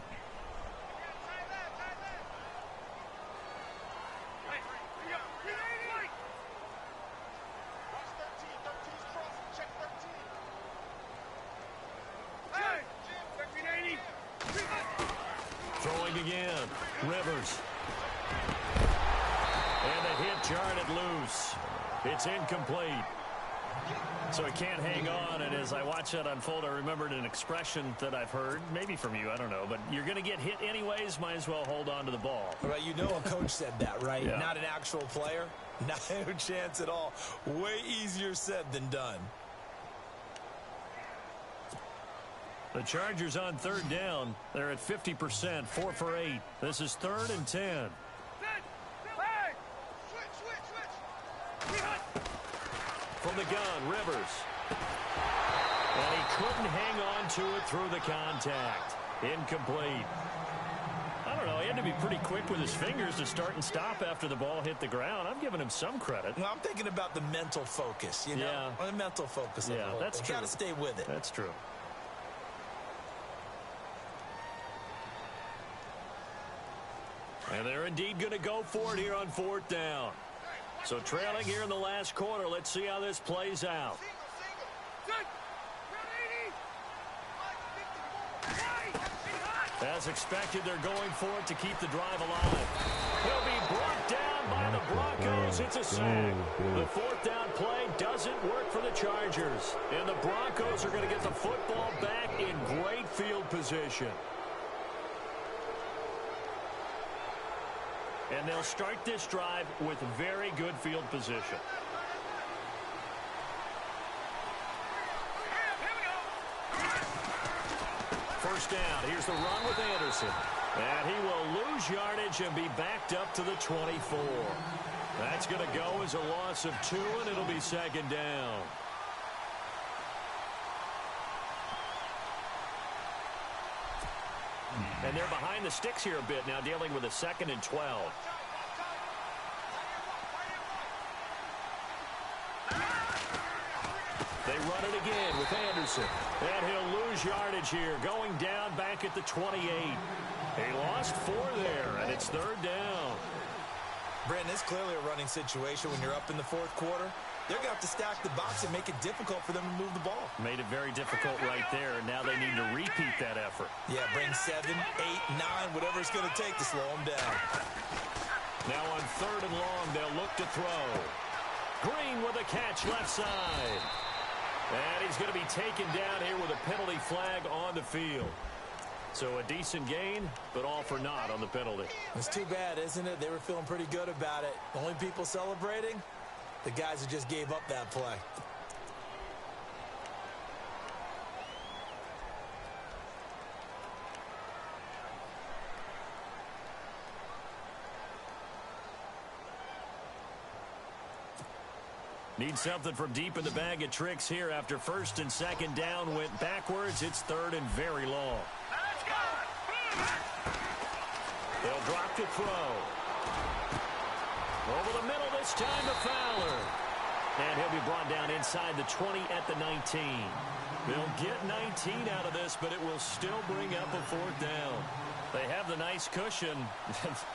again. Rivers. And the hit jarred it loose. It's incomplete. So he can't hang on, and as I watch that unfold, I remembered an expression that I've heard, maybe from you, I don't know, but you're going to get hit anyways, might as well hold on to the ball. Right, you know a coach said that, right? Yeah. Not an actual player. Not a chance at all. Way easier said than done. The Chargers on third down. They're at 50%, 4 for 8. This is 3rd and 10. From the gun, Rivers. And he couldn't hang on to it through the contact. Incomplete. I don't know. He had to be pretty quick with his fingers to start and stop after the ball hit the ground. I'm giving him some credit. Well, I'm thinking about the mental focus, you know? Yeah. The mental focus. Yeah, that's true. You got to stay with it. That's true. And they're indeed going to go for it here on 4th down. So trailing here in the last quarter. Let's see how this plays out. As expected, they're going for it to keep the drive alive. He'll be brought down by the Broncos. It's a sack. The 4th down play doesn't work for the Chargers. And the Broncos are going to get the football back in great field position. And they'll start this drive with very good field position. First down. Here's the run with Anderson. And he will lose yardage and be backed up to the 24. That's going to go as a loss of 2, and it'll be 2nd down. And they're behind the sticks here a bit now, dealing with a 2nd and 12. They run it again with Anderson. And he'll lose yardage here, going down back at the 28. He lost 4 there, and it's 3rd down. Brandon, it's clearly a running situation when you're up in the 4th quarter. They're going to have to stack the box and make it difficult for them to move the ball. Made it very difficult right there, and now they need to repeat that effort. Yeah, bring 7, 8, 9, whatever it's going to take to slow them down. Now on 3rd and long, they'll look to throw. Green with a catch left side. And he's going to be taken down here with a penalty flag on the field. So a decent gain, but all for naught on the penalty. It's too bad, isn't it? They were feeling pretty good about it. The only people celebrating, the guys who just gave up that play. Need something from deep in the bag of tricks here after 1st and 2nd down went backwards. It's 3rd and very long. They'll drop to throw. Over the middle this time to Fowler. And he'll be brought down inside the 20 at the 19. They'll get 19 out of this, but it will still bring up a 4th down. They have the nice cushion.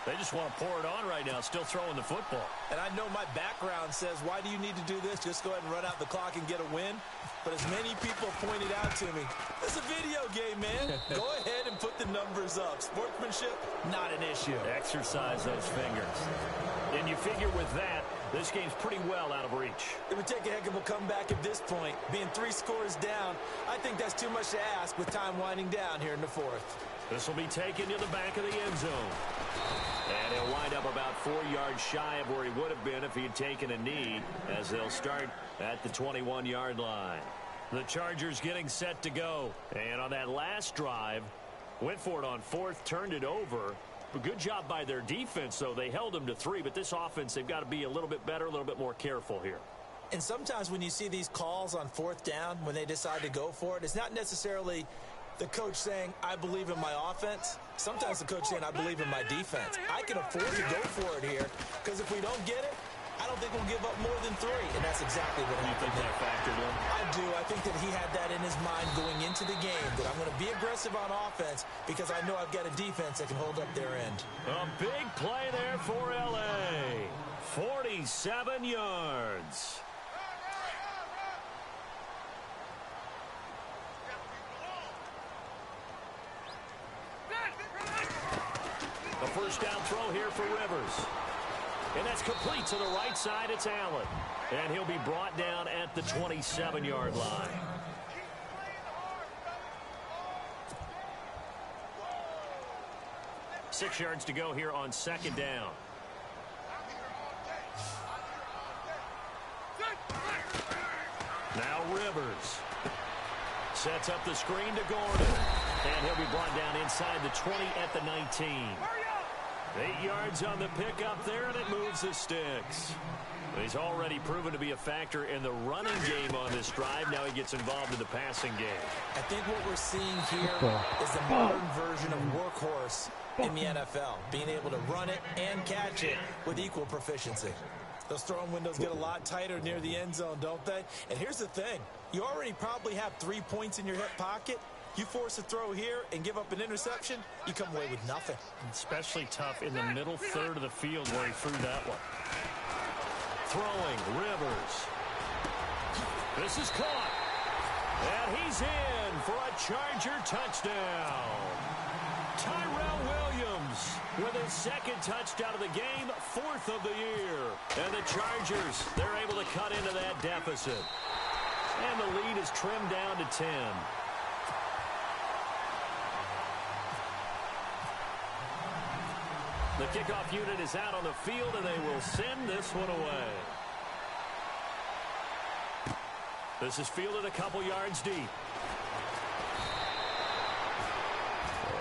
They just want to pour it on right now, still throwing the football. And I know my background says, why do you need to do this? Just go ahead and run out the clock and get a win. But as many people pointed out to me, it's a video game, man. Go ahead and put the numbers up. Sportsmanship, not an issue. Exercise those fingers. And you figure with that, this game's pretty well out of reach. It would take a heck of a comeback at this point. Being 3 scores down, I think that's too much to ask with time winding down here in the 4th. This will be taken to the back of the end zone. And he'll wind up about 4 yards shy of where he would have been if he had taken a knee, as they'll start at the 21-yard line. The Chargers getting set to go. And on that last drive, went for it on 4th, turned it over. A good job by their defense, though. They held them to 3, but this offense, they've got to be a little bit better, a little bit more careful here. And sometimes when you see these calls on 4th down, when they decide to go for it, it's not necessarily the coach saying, I believe in my offense. Sometimes the coach saying, I believe in my defense. I can afford to go for it here, because if we don't get it, I don't think we'll give up more than 3. And that's exactly what happened. You think that factored in? I do. I think that he had that in his mind going into the game, that I'm going to be aggressive on offense because I know I've got a defense that can hold up their end. A big play there for L.A. 47 yards. first down throw here for Rivers. And that's complete to the right side. It's Allen. And he'll be brought down at the 27-yard line. Six yards to go here on second down. Now Rivers sets up the screen to Gordon. And he'll be brought down inside the 20 at the 19. 8 yards on the pickup there, and it moves the sticks. He's already proven to be a factor in the running game on this drive. Now he gets involved in the passing game. I think what we're seeing here is the modern version of workhorse in the NFL, being able to run it and catch it with equal proficiency. Those throwing windows get a lot tighter near the end zone, don't they? And here's the thing. You already probably have 3 points in your hip pocket. You force a throw here and give up an interception, you come away with nothing. Especially tough in the middle third of the field where he threw that one. Throwing, Rivers. This is caught. And he's in for a Charger touchdown. Tyrell Williams with his second touchdown of the game, 4th of the year. And the Chargers, they're able to cut into that deficit. And the lead is trimmed down to 10. The kickoff unit is out on the field, and they will send this one away. This is fielded a couple yards deep.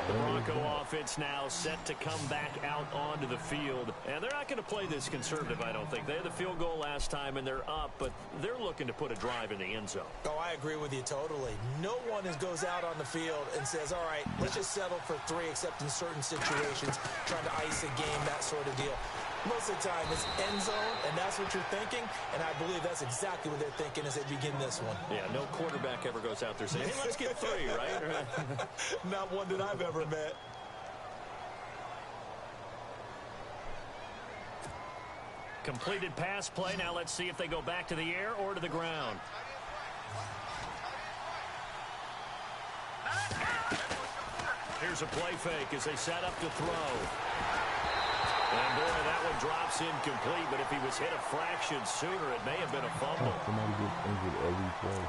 The Bronco offense now set to come back out onto the field. And they're not going to play this conservative, I don't think. They had the field goal last time, and they're up, but they're looking to put a drive in the end zone. Oh, I agree with you totally. No one goes out on the field and says, all right, let's just settle for 3, except in certain situations, trying to ice a game, that sort of deal. Most of the time, it's end zone, and that's what you're thinking, and I believe that's exactly what they're thinking as they begin this one. Yeah, no quarterback ever goes out there saying, hey, let's get 3, right? Not one that I've ever met. Completed pass play. Now let's see if they go back to the air or to the ground. Here's a play fake as they set up to throw. And boy, that one drops incomplete, but if he was hit a fraction sooner, it may have been a fumble. Somebody gets injured every play.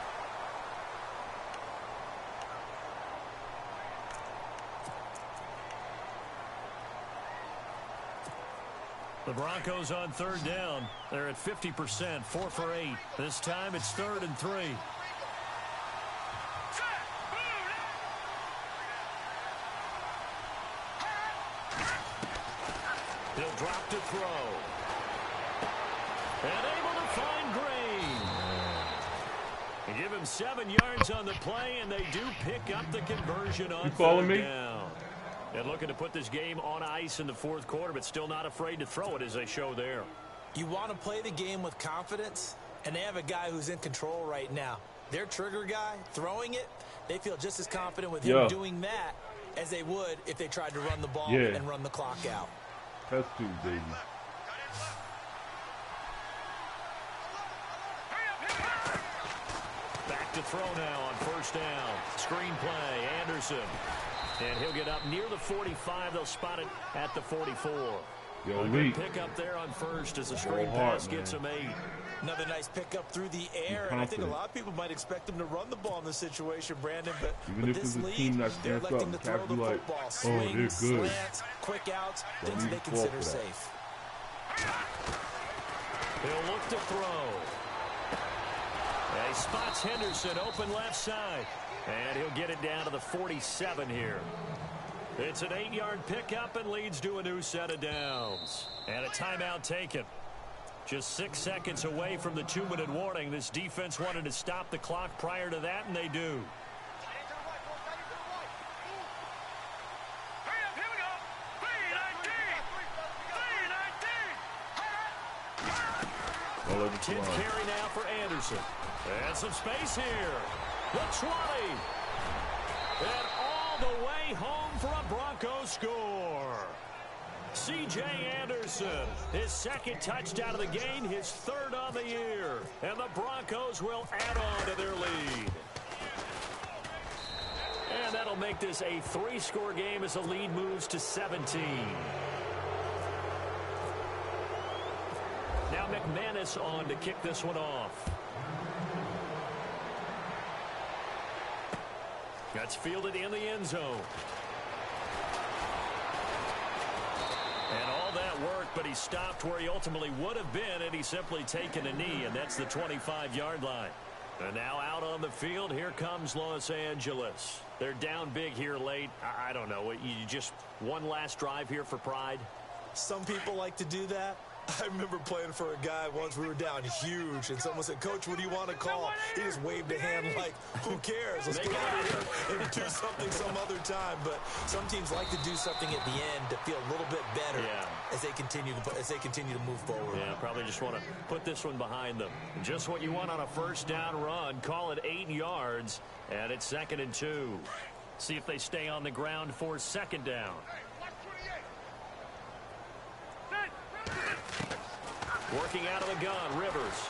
The Broncos on third down. They're at 50%, 4 for 8. This time it's 3rd and 3. He'll drop to throw. And able to find Green. They give him 7 yards on the play, and they do pick up the conversion on third down. And looking to put this game on ice in the 4th quarter, but still not afraid to throw it as they show there. You want to play the game with confidence, and they have a guy who's in control right now. Their trigger guy, throwing it, they feel just as confident with him doing that as they would if they tried to run the ball and run the clock out. That's too, baby. Back to throw now on first down. Screen play, Anderson. And he'll get up near the 45. They'll spot it at the 44. Yo, a good pick up there on first as the screen pass gets him 8. Another nice pickup through the air, and I think a lot of people might expect him to run the ball in this situation, Brandon, but even if it's a team that's they're electing to throw the football. Swings, slants, quick outs, things they consider safe. He'll look to throw. And he spots Henderson open left side. And he'll get it down to the 47 here. It's an 8-yard pickup and leads to a new set of downs. And a timeout taken. Just 6 seconds away from the 2-minute warning. This defense wanted to stop the clock prior to that, and they do. Tenth carry now for Anderson. And some space here. The 20. And all the way home for a Broncos score. C.J. Anderson, his 2nd touchdown of the game, his 3rd on the year. And the Broncos will add on to their lead. And that'll make this a 3-score game as the lead moves to 17. now McManus on to kick this one off. That's fielded in the end zone. And all that work, but he stopped where he ultimately would have been had he simply taken a knee, and that's the 25-yard line. And now out on the field, here comes Los Angeles. They're down big here late. I don't know. You just one last drive here for pride? Some people like to do that. I remember playing for a guy once. We were down huge, and someone said, "Coach, what do you want to call?" He just waved a hand like, "Who cares? Let's get out of here and do something some other time." But some teams like to do something at the end to feel a little bit better as they continue to move forward. Yeah, probably just want to put this one behind them. Just what you want on a first down run. Call it 8 yards, and it's 2nd and 2. See if they stay on the ground for 2nd down. Working out of the gun, Rivers.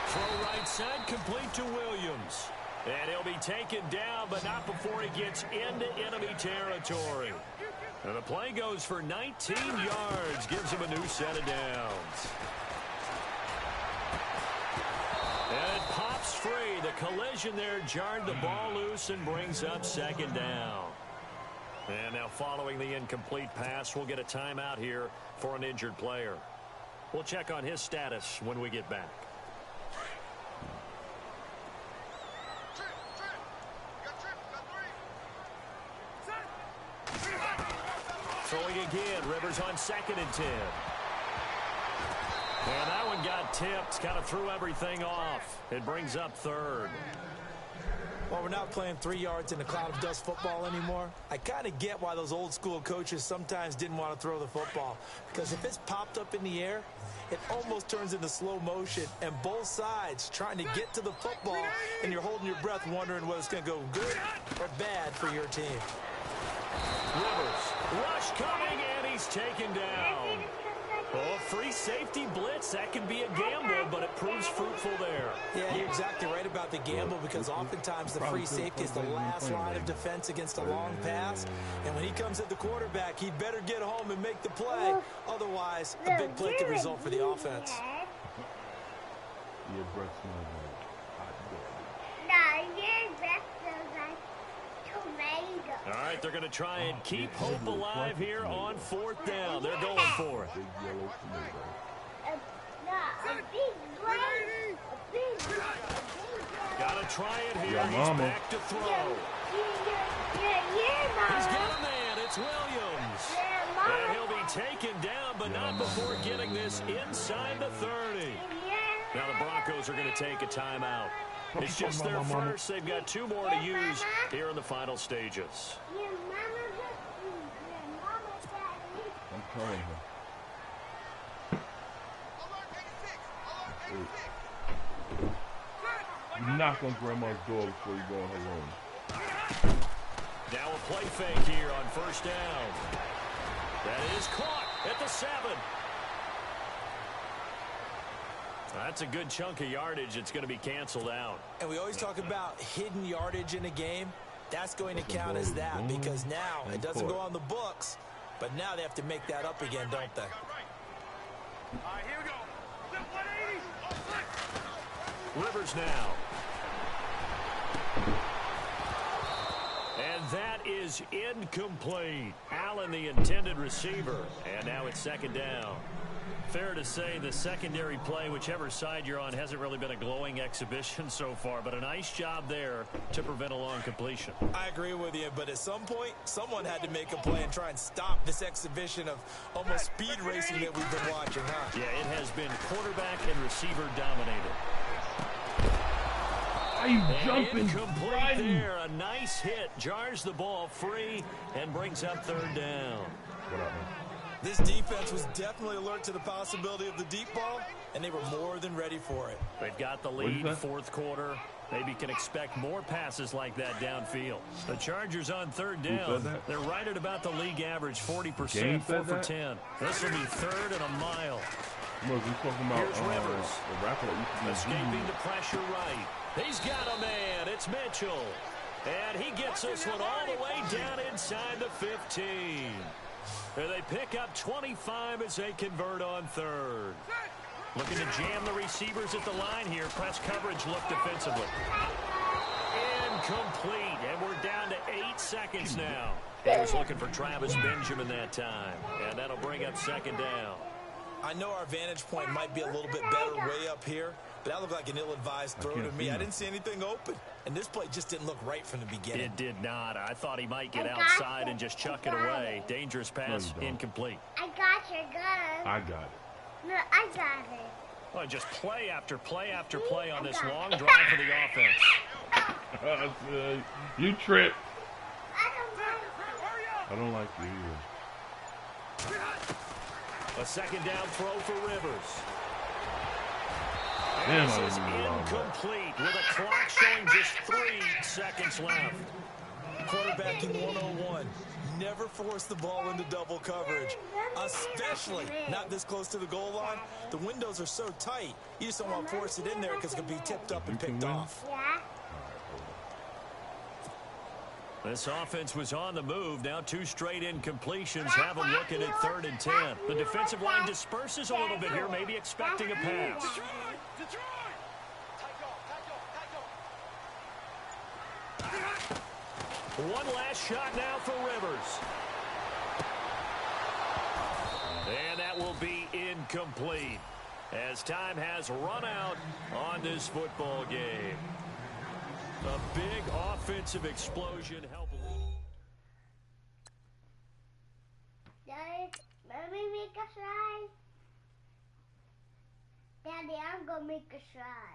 Throw right side, complete to Williams. And he'll be taken down, but not before he gets into enemy territory. And the play goes for 19 yards, gives him a new set of downs. And it pops free. The collision there jarred the ball loose and brings up 2nd down. And now following the incomplete pass, we'll get a timeout here for an injured player. We'll check on his status when we get back. Throwing again, Rivers on 2nd and 10. And that one got tipped, kind of threw everything off. It brings up 3rd. Well, we're not playing 3 yards in a cloud of dust football anymore. I kind of get why those old school coaches sometimes didn't want to throw the football. Because if it's popped up in the air, it almost turns into slow motion. And both sides trying to get to the football, and you're holding your breath wondering whether it's going to go good or bad for your team. Rivers, rush coming, and he's taken down. Oh, free safety blitz, that can be a gamble, but it proves fruitful there. Yeah, you're exactly right about the gamble, because oftentimes the free safety is the last line of defense against a long pass. And when he comes at the quarterback, he better get home and make the play. Otherwise, a big play could result for the offense. Your breath smells like hot dog. No, your breath smells like tomato. All right, they're going to try and keep hope alive here on 4th down. They're going for it. Big yellow tomato. A big one. A big one. Got to try it here. Yeah, He's mama. back to throw. He's got a man. It's Williams. And he'll be taken down, but not before getting this inside the 30. Now the Broncos are going to take a timeout. It's just their first. They've got 2 more to use here in the final stages. I'm telling her. You knock on grandma's door before you go in her room. Now a play fake here on 1st down. That is caught at the 7. That's a good chunk of yardage. It's going to be canceled out. And we always talk about hidden yardage in a game. That's going to count as that, because now it doesn't go on the books, but now they have to make that up again, don't they? All right, here we go. 180. Rivers now. And that is incomplete. Allen, the intended receiver. And now it's 2nd down. Fair to say the secondary play, whichever side you're on, hasn't really been a glowing exhibition so far, but a nice job there to prevent a long completion. I agree with you, but at some point, someone had to make a play and try and stop this exhibition of almost speed racing that we've been watching, huh? Yeah, it has been quarterback and receiver dominated. Are you And jumping? incomplete there. A nice hit. Jars the ball free and brings up 3rd down. What up, man? This defense was definitely alert to the possibility of the deep ball, and they were more than ready for it. They've got the lead, 4th quarter. Maybe can expect more passes like that downfield. The Chargers on 3rd down. They're right at about the league average, 40%, 4 for 10. This will be 3rd and a mile. Look, we're talking about Here's Rivers. the rapper that used to be Escaping the pressure right. He's got a man. It's Mitchell. And he gets this one all the way down inside the 15. And they pick up 25 as they convert on third. Looking to jam the receivers at the line here. Press coverage look defensively. Incomplete, and we're down to 8 seconds now. He was looking for Travis Benjamin that time, and that'll bring up second down. I know our vantage point might be a little bit better way up here, but that looked like an ill-advised throw to me. I didn't see anything open, and this play just didn't look right from the beginning. It did not. I thought he might get outside and just chuck it away. Dangerous pass, incomplete. I got your gun. I got it. No, I got it. Well, just play after play after play on this long drive for the offense. You tripped. I I don't like you either. A second down throw for Rivers. Damn, This I is didn't even allow that. incomplete with a clock showing just 3 seconds left. Quarterbacking 101. Never force the ball into double coverage, especially not this close to the goal line. The windows are so tight, you just don't want to force it in there because it could be tipped up and picked off. Yeah. This offense was on the move. Now 2 straight incompletions have them looking at 3rd and 10. The defensive line disperses a little bit here, maybe expecting a pass. One last shot now for Rivers. And that will be incomplete as time has run out on this football game. A big offensive explosion helped. Daddy, let me make a try. Daddy, I'm gonna make a try.